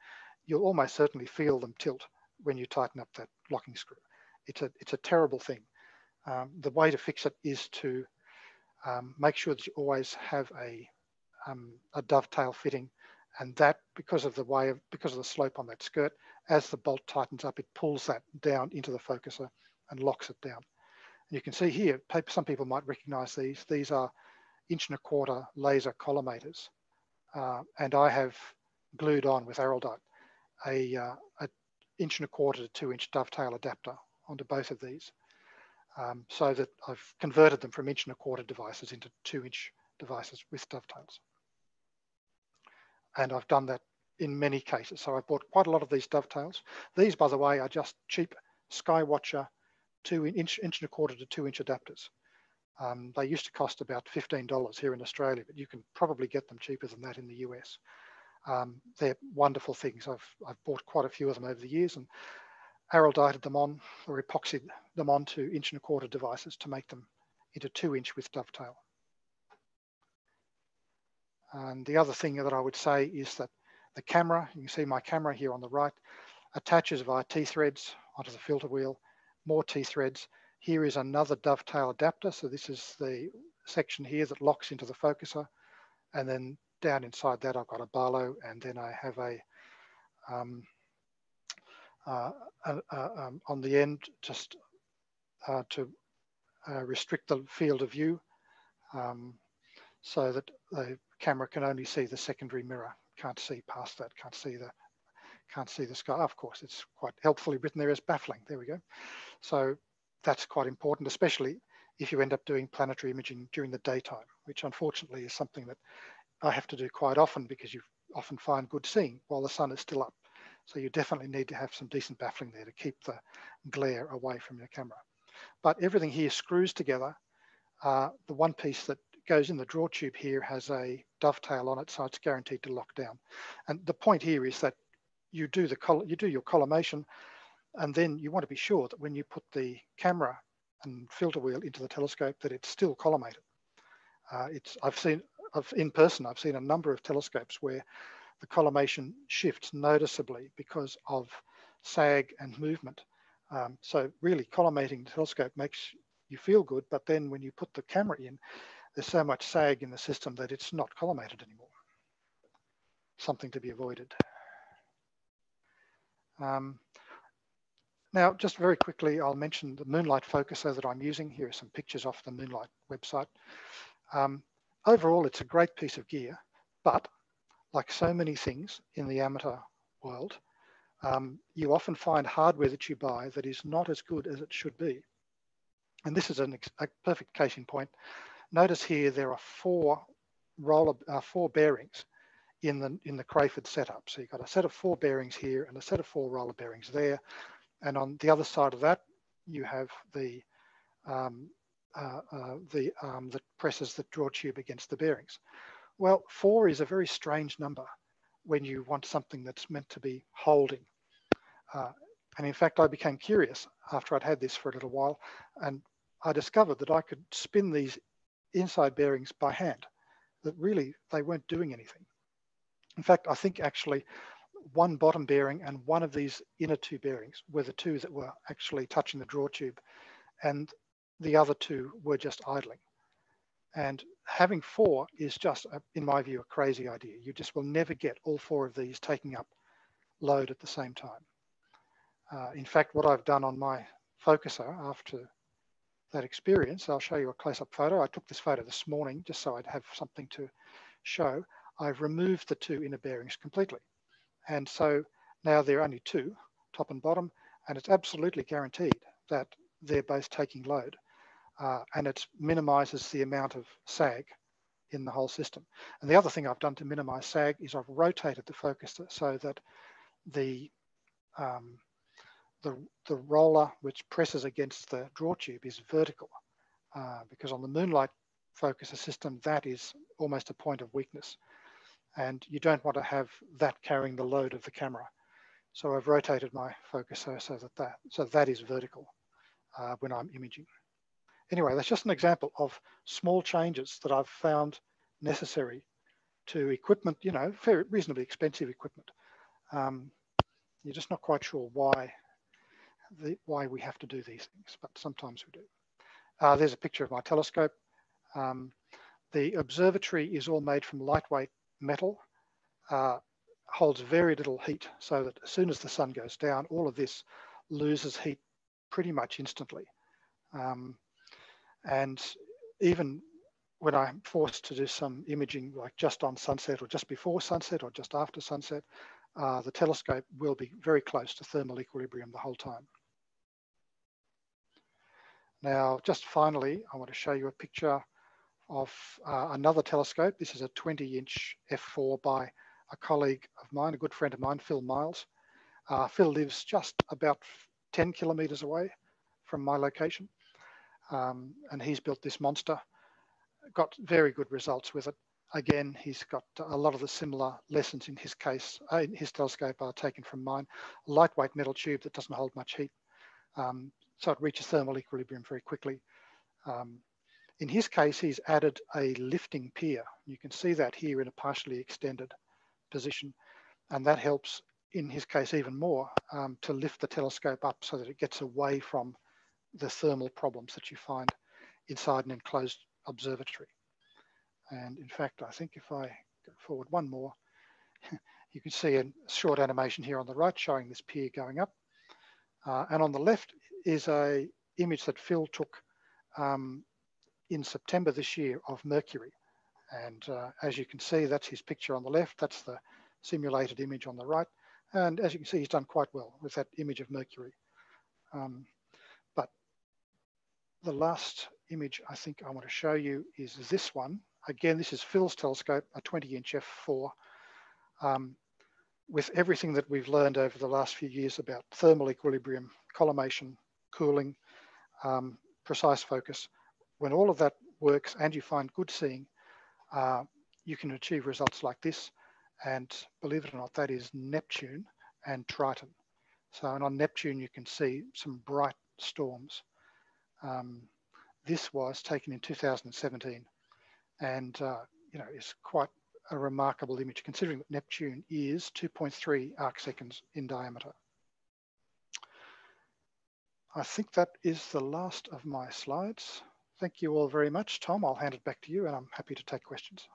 Speaker 1: you'll almost certainly feel them tilt when you tighten up that locking screw. It's a terrible thing. The way to fix it is to make sure that you always have a dovetail fitting, and that because of the slope on that skirt, as the bolt tightens up, it pulls that down into the focuser and locks it down. And you can see here, some people might recognize these. These are 1.25" laser collimators, and I have glued on with araldite a 1.25" to 2-inch dovetail adapter onto both of these, so that I've converted them from 1.25" devices into 2-inch devices with dovetails. And I've done that in many cases. So I bought quite a lot of these dovetails. These, by the way, are just cheap Skywatcher 1.25" to 2-inch adapters. They used to cost about $15 here in Australia, but you can probably get them cheaper than that in the US. They're wonderful things. I've bought quite a few of them over the years and araldited them on or epoxied them onto 1.25" devices to make them into 2-inch with dovetail. And the other thing that I would say is that the camera, you can see my camera here on the right, attaches via T-threads onto the filter wheel, more T-threads. Here is another dovetail adapter. So this is the section here that locks into the focuser. And then down inside that, I've got a Barlow, and then I have on the end, just to restrict the field of view, so that the camera can only see the secondary mirror. Can't see past that. Can't see the sky. Of course, it's quite helpfully written there as baffling. There we go. So that's quite important, especially if you end up doing planetary imaging during the daytime, which unfortunately is something that I have to do quite often because you often find good seeing while the sun is still up. So you definitely need to have some decent baffling there to keep the glare away from your camera. But everything here screws together. The one piece that goes in the draw tube here has a dovetail on it, so it's guaranteed to lock down. And the point here is that you do your collimation, and then you want to be sure that when you put the camera and filter wheel into the telescope that it's still collimated. I've seen a number of telescopes where the collimation shifts noticeably because of sag and movement. So really collimating the telescope makes you feel good, but then when you put the camera in, there's so much sag in the system that it's not collimated anymore. Something to be avoided. Now, just very quickly, I'll mention the Moonlight Focuser that I'm using. Here are some pictures off the Moonlight website. Overall, it's a great piece of gear, but like so many things in the amateur world, you often find hardware that you buy that is not as good as it should be. And this is a perfect case in point. Notice here there are four bearings in the Crayford setup. So you've got a set of 4 bearings here and a set of 4 roller bearings there. And on the other side of that, you have the arm that presses the draw tube against the bearings. Well, 4 is a very strange number when you want something that's meant to be holding. And in fact, I became curious after I'd had this for a little while, and I discovered that I could spin these inside bearings by hand, that really they weren't doing anything. In fact, I think actually one bottom bearing and one of these inner 2 bearings were the 2 that were actually touching the draw tube, and the other 2 were just idling. And having 4 is just, in my view, a crazy idea. You just will never get all 4 of these taking up load at the same time. In fact, what I've done on my focuser after that experience, I'll show you a close-up photo. I took this photo this morning just so I'd have something to show. I've removed the 2 inner bearings completely. And so now there are only 2, top and bottom, and it's absolutely guaranteed that they're both taking load. And it minimizes the amount of sag in the whole system. And the other thing I've done to minimize sag is I've rotated the focuser so that the the roller which presses against the draw tube is vertical, because on the Moonlight Focuser system, that is almost a point of weakness. And you don't want to have that carrying the load of the camera. So I've rotated my focuser so that is vertical when I'm imaging. Anyway, that's just an example of small changes that I've found necessary to equipment, you know, very reasonably expensive equipment. You're just not quite sure why we have to do these things, but sometimes we do. There's a picture of my telescope. The observatory is all made from lightweight metal, holds very little heat, so that as soon as the sun goes down, all of this loses heat pretty much instantly. And even when I'm forced to do some imaging, like just on sunset or just before sunset or just after sunset, the telescope will be very close to thermal equilibrium the whole time. Now, just finally, I want to show you a picture of another telescope. This is a 20-inch f4 by a colleague of mine, a good friend of mine, Phil Miles. Phil lives just about 10 kilometers away from my location. And he's built this monster, got very good results with it. Again, he's got a lot of the similar lessons in his case. His telescope are taken from mine. A lightweight metal tube that doesn't hold much heat. So it reaches thermal equilibrium very quickly. In his case, he's added a lifting pier. You can see that here in a partially extended position. And that helps, in his case, even more to lift the telescope up so that it gets away from the thermal problems that you find inside an enclosed observatory. And in fact, I think if I go forward one more, you can see a short animation here on the right showing this pier going up. And on the left is an image that Phil took in September this year of Mercury. And as you can see, that's his picture on the left. That's the simulated image on the right. And as you can see, he's done quite well with that image of Mercury. But the last image I think I want to show you is this one. Again, this is Phil's telescope, a 20-inch f4. With everything that we've learned over the last few years about thermal equilibrium, collimation, cooling, precise focus, when all of that works and you find good seeing, you can achieve results like this. And believe it or not, that is Neptune and Triton. So, and on Neptune, you can see some bright storms. This was taken in 2017 and, you know, is quite a remarkable image considering that Neptune is 2.3 arc seconds in diameter. I think that is the last of my slides. Thank you all very much. Tom, I'll hand it back to you and I'm happy to take questions.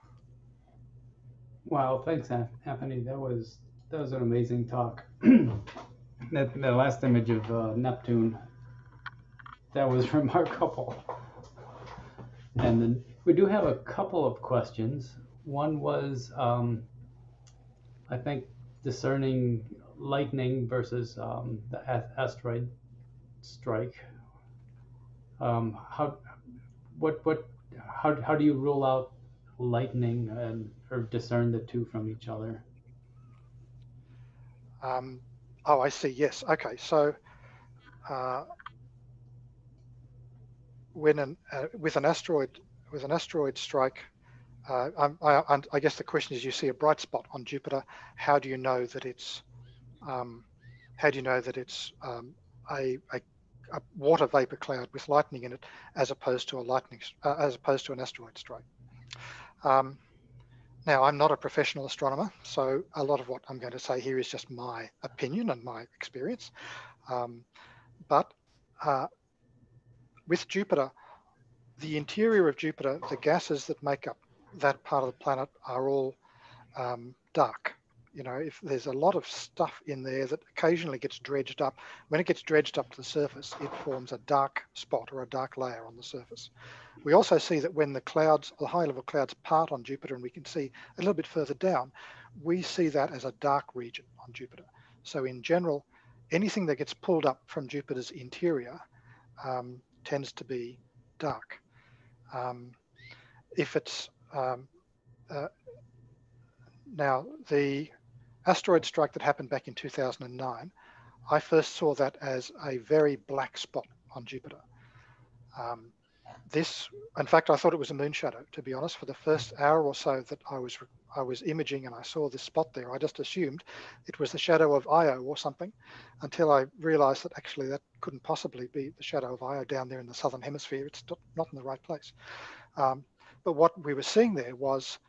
Speaker 2: Wow, thanks, Anthony. That was an amazing talk. that last image of Neptune, that was remarkable. And then we do have a couple of questions. One was, I think, discerning lightning versus the asteroid strike. How do you rule out lightning or discern the two from each other?
Speaker 1: Oh, I see. Yes. Okay. So with an asteroid strike, I guess the question is: you see a bright spot on Jupiter. How do you know that it's a water vapor cloud with lightning in it, as opposed to an asteroid strike? Now, I'm not a professional astronomer, so a lot of what I'm going to say here is just my opinion and my experience. But with Jupiter, the interior of Jupiter, the gases that make up that part of the planet are all dark. You know, if there's a lot of stuff in there that occasionally gets dredged up, when it gets dredged up to the surface, it forms a dark spot or a dark layer on the surface. We also see that when the clouds, the high level clouds part on Jupiter, and we can see a little bit further down, we see that as a dark region on Jupiter. So in general, anything that gets pulled up from Jupiter's interior tends to be dark. If it's, now the asteroid strike that happened back in 2009 I first saw that as a very black spot on Jupiter. In fact, I thought it was a moon shadow, to be honest. For the first hour or so that I was imaging and I saw this spot there, I just assumed it was the shadow of Io or something, until I realized that actually that couldn't possibly be the shadow of Io down there in the southern hemisphere. It's not in the right place. But what we were seeing there was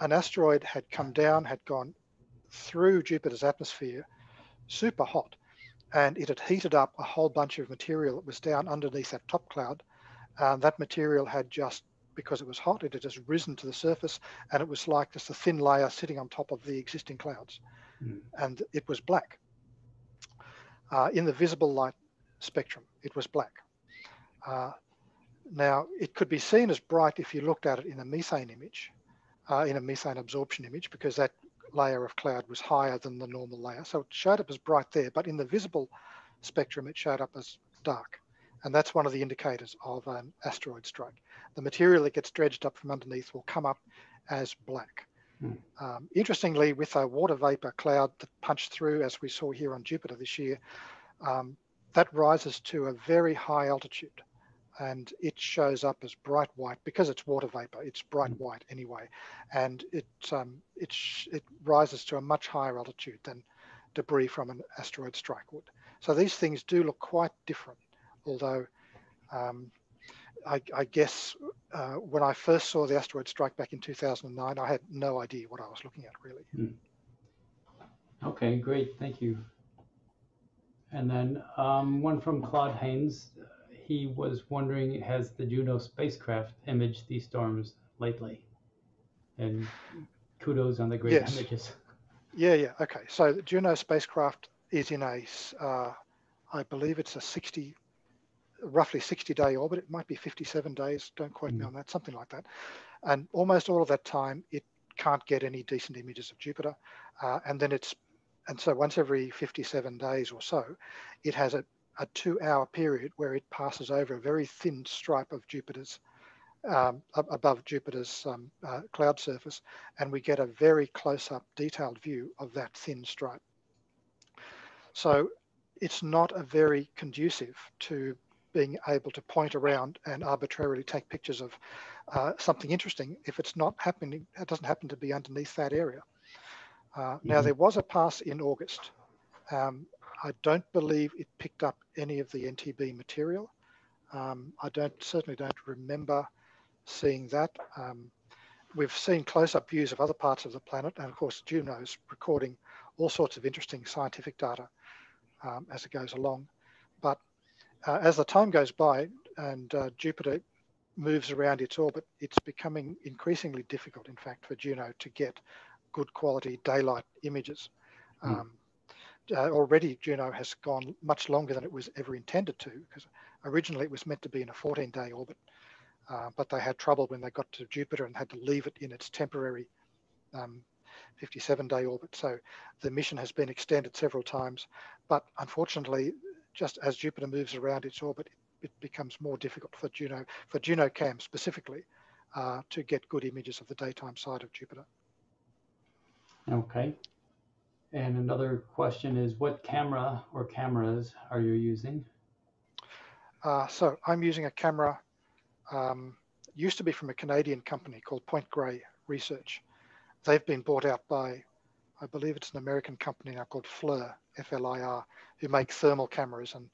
Speaker 1: an asteroid had come down, had gone through Jupiter's atmosphere, super hot, and it had heated up a whole bunch of material that was down underneath that top cloud. That material had just, because it was hot, it had just risen to the surface, and it was like just a thin layer sitting on top of the existing clouds. And it was black. In the visible light spectrum, it was black. Now, it could be seen as bright if you looked at it in a methane image, in a methane absorption image, because that layer of cloud was higher than the normal layer. So it showed up as bright there, but in the visible spectrum, it showed up as dark. And that's one of the indicators of an asteroid strike. The material that gets dredged up from underneath will come up as black. Interestingly, with a water vapor cloud that punched through, as we saw here on Jupiter this year, that rises to a very high altitude. And it shows up as bright white because it's water vapor. It's bright white anyway, and it rises to a much higher altitude than debris from an asteroid strike would. So these things do look quite different. Although I guess when I first saw the asteroid strike back in 2009, I had no idea what I was looking at, really.
Speaker 2: Okay, great, thank you. And then one from Claude Haynes. He was wondering, has the Juno spacecraft imaged these storms lately? And kudos on the great images.
Speaker 1: Yeah, okay. So the Juno spacecraft is in a, I believe it's a roughly 60-day orbit. It might be 57 days, don't quote me on that, something like that. And almost all of that time, it can't get any decent images of Jupiter. And so once every 57 days or so, it has a 2-hour period where it passes over a very thin stripe of Jupiter's, above Jupiter's cloud surface, and we get a very close-up detailed view of that thin stripe. So it's not a very conducive to being able to point around and arbitrarily take pictures of something interesting if it's not happening, it doesn't happen to be underneath that area. Now, there was a pass in August. I don't believe it picked up any of the NTB material. I certainly don't remember seeing that. We've seen close-up views of other parts of the planet, and of course Juno's recording all sorts of interesting scientific data as it goes along. But as the time goes by and Jupiter moves around its orbit, it's becoming increasingly difficult, in fact, for Juno to get good quality daylight images. Already Juno has gone much longer than it was ever intended to, because originally it was meant to be in a 14-day orbit, but they had trouble when they got to Jupiter and had to leave it in its temporary 57-day orbit. So the mission has been extended several times, but unfortunately, just as Jupiter moves around its orbit, it becomes more difficult for JunoCam specifically, to get good images of the daytime side of Jupiter.
Speaker 2: Okay. And another question is, what camera or cameras are you using?
Speaker 1: So I'm using a camera, used to be from a Canadian company called Point Grey Research. They've been bought out by, I believe it's an American company now called FLIR, F-L-I-R, who make thermal cameras, and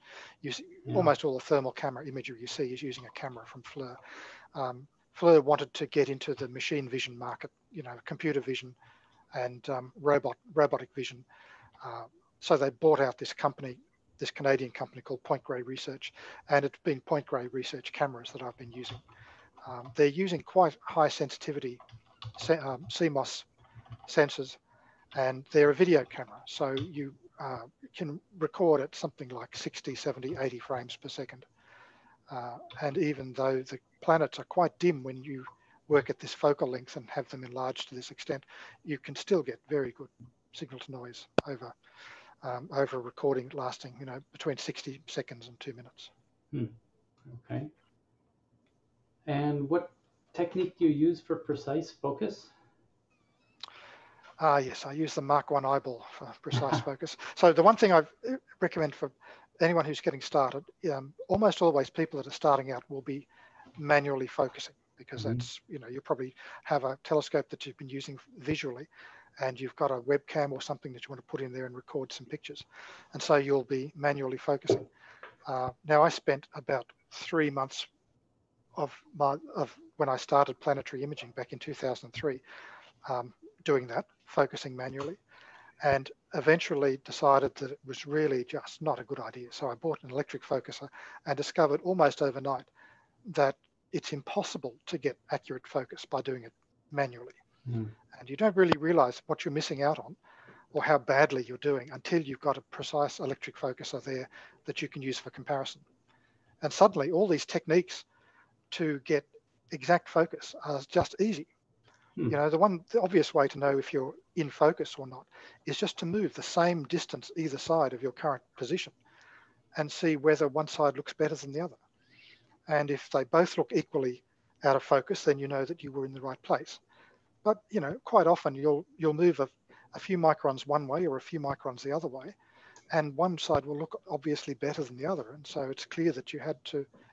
Speaker 1: almost all the thermal camera imagery you see is using a camera from FLIR. FLIR wanted to get into the machine vision market, computer vision and robotic vision. So they bought out this company, this Canadian company called Point Grey Research, and it's been Point Grey Research cameras that I've been using. They're using quite high sensitivity CMOS sensors, and they're a video camera. So you can record at something like 60, 70, 80 frames per second. And even though the planets are quite dim when you work at this focal length and have them enlarged to this extent, you can still get very good signal to noise over a recording lasting, between 60 seconds and 2 minutes.
Speaker 2: Okay. And what technique do you use for precise focus?
Speaker 1: Yes, I use the Mark I eyeball for precise focus. So the one thing I recommend for anyone who's getting started, almost always people that are starting out will be manually focusing, because that's, you probably have a telescope that you've been using visually, and you've got a webcam or something that you want to put in there and record some pictures. And so you'll be manually focusing. Now, I spent about 3 months of when I started planetary imaging back in 2003, doing that, focusing manually, and eventually decided that it was really just not a good idea. So I bought an electric focuser and discovered almost overnight that it's impossible to get accurate focus by doing it manually. And you don't really realize what you're missing out on or how badly you're doing until you've got a precise electric focuser there that you can use for comparison. And suddenly all these techniques to get exact focus are just easy. You know, the obvious way to know if you're in focus or not is just to move the same distance either side of your current position and see whether one side looks better than the other. And if they both look equally out of focus, then you know that you were in the right place. But, you know, quite often you'll move a few microns one way or a few microns the other way, and one side will look obviously better than the other. And so it's clear that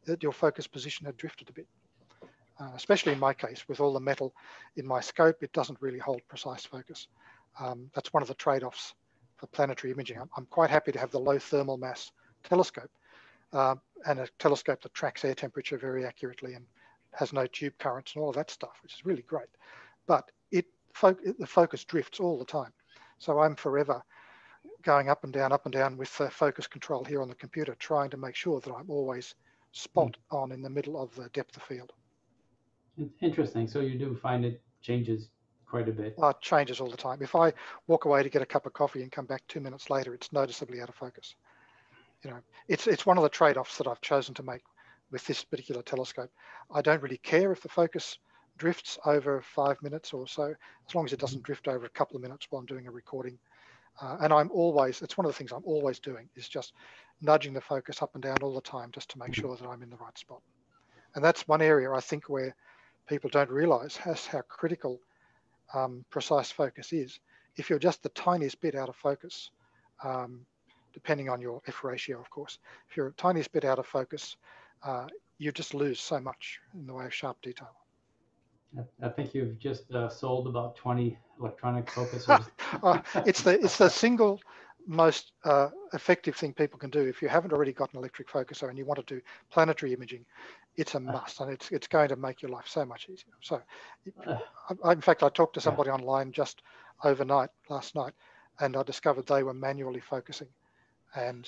Speaker 1: that your focus position had drifted a bit. Especially in my case, with all the metal in my scope, it doesn't really hold precise focus. That's one of the trade-offs for planetary imaging. I'm quite happy to have the low thermal mass telescope and a telescope that tracks air temperature very accurately and has no tube currents and all of that stuff, which is really great. But the focus drifts all the time. So I'm forever going up and down with focus control here on the computer, trying to make sure that I'm always spot on in the middle of the depth of field.
Speaker 2: Interesting. So you do find it changes quite a bit?
Speaker 1: It changes all the time. If I walk away to get a cup of coffee and come back 2 minutes later, it's noticeably out of focus. You know, it's one of the trade-offs that I've chosen to make with this particular telescope. I don't really care if the focus drifts over 5 minutes or so, as long as it doesn't drift over a couple of minutes while I'm doing a recording. And it's one of the things I'm always doing is just nudging the focus up and down all the time just to make sure that I'm in the right spot. And that's one area I think where people don't realize how critical precise focus is. If you're just the tiniest bit out of focus, depending on your F ratio, of course, if you're a tiniest bit out of focus, you just lose so much in the way of sharp detail.
Speaker 2: I think you've just sold about 20 electronic focusers.
Speaker 1: It's the single most effective thing people can do. If you haven't already got an electric focuser and you want to do planetary imaging, it's a must, and it's going to make your life so much easier. So, in fact, I talked to somebody online just overnight last night, and I discovered they were manually focusing, and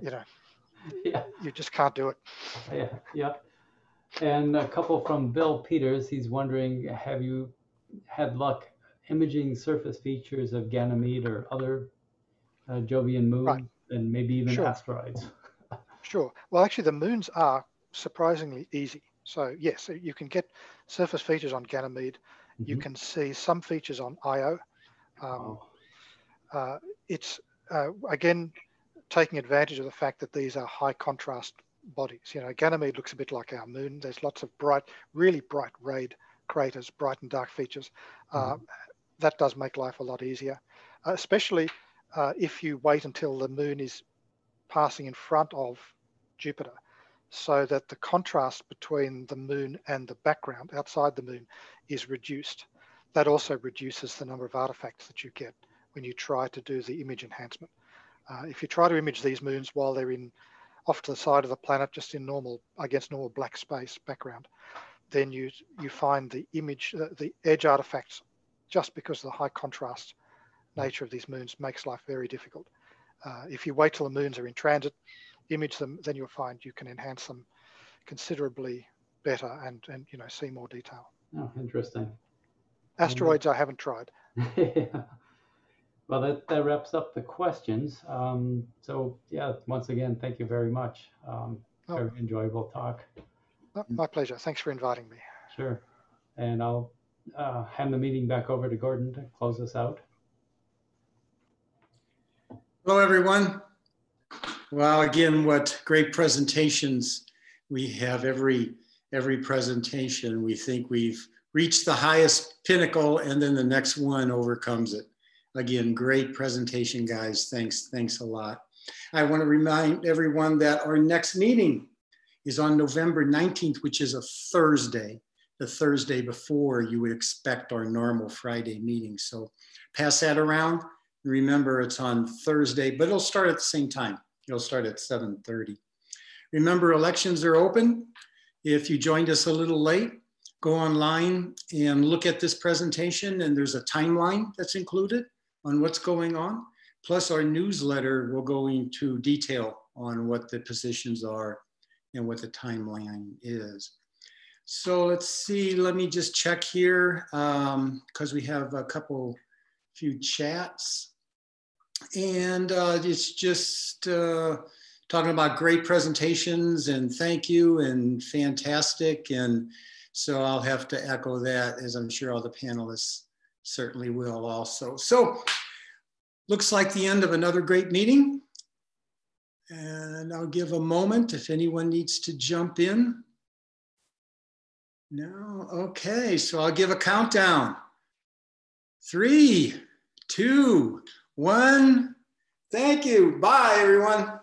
Speaker 1: you know, you just can't do it.
Speaker 2: Yeah. And a couple from Bill Peters. He's wondering, have you had luck imaging surface features of Ganymede or other Jovian moons, and maybe even asteroids?
Speaker 1: Sure. Well, actually, the moons are surprisingly easy. So yes, you can get surface features on Ganymede. You can see some features on Io. It's again taking advantage of the fact that these are high contrast bodies. You know, Ganymede looks a bit like our moon. There's lots of really bright rayed craters, bright and dark features. That does make life a lot easier, especially if you wait until the moon is passing in front of Jupiter, so that the contrast between the moon and the background outside the moon is reduced. That also reduces the number of artifacts that you get when you try to do the image enhancement. If you try to image these moons while they're off to the side of the planet, just in against normal black space background, then you find the edge artifacts, just because of the high contrast nature of these moons, makes life very difficult. If you wait till the moons are in transit, image them, then you'll find you can enhance them considerably better and see more detail.
Speaker 2: Oh, interesting.
Speaker 1: Asteroids I haven't tried.
Speaker 2: Well, that wraps up the questions. So yeah, once again, thank you very much. Very enjoyable talk.
Speaker 1: My pleasure. Thanks for inviting me.
Speaker 2: Sure. And I'll hand the meeting back over to Gordon to close us out.
Speaker 3: Hello, everyone. Well, again, what great presentations we have. Every presentation, we think we've reach the highest pinnacle, and then the next one overcomes it. Again, great presentation, guys. Thanks a lot. I want to remind everyone that our next meeting is on November 19th, which is a Thursday, the Thursday before you would expect our normal Friday meeting. So pass that around. Remember, it's on Thursday, but it'll start at the same time. It'll start at 7:30. Remember, elections are open. If you joined us a little late, go online and look at this presentation, and there's a timeline that's included on what's going on. Plus our newsletter will go into detail on what the positions are and what the timeline is. So let's see, let me just check here because we have a few chats. And it's just talking about great presentations and thank you and fantastic. And so I'll have to echo that, as I'm sure all the panelists certainly will also. So looks like the end of another great meeting. And I'll give a moment if anyone needs to jump in. No, okay, so I'll give a countdown. 3, 2, 1. Thank you. Bye, everyone.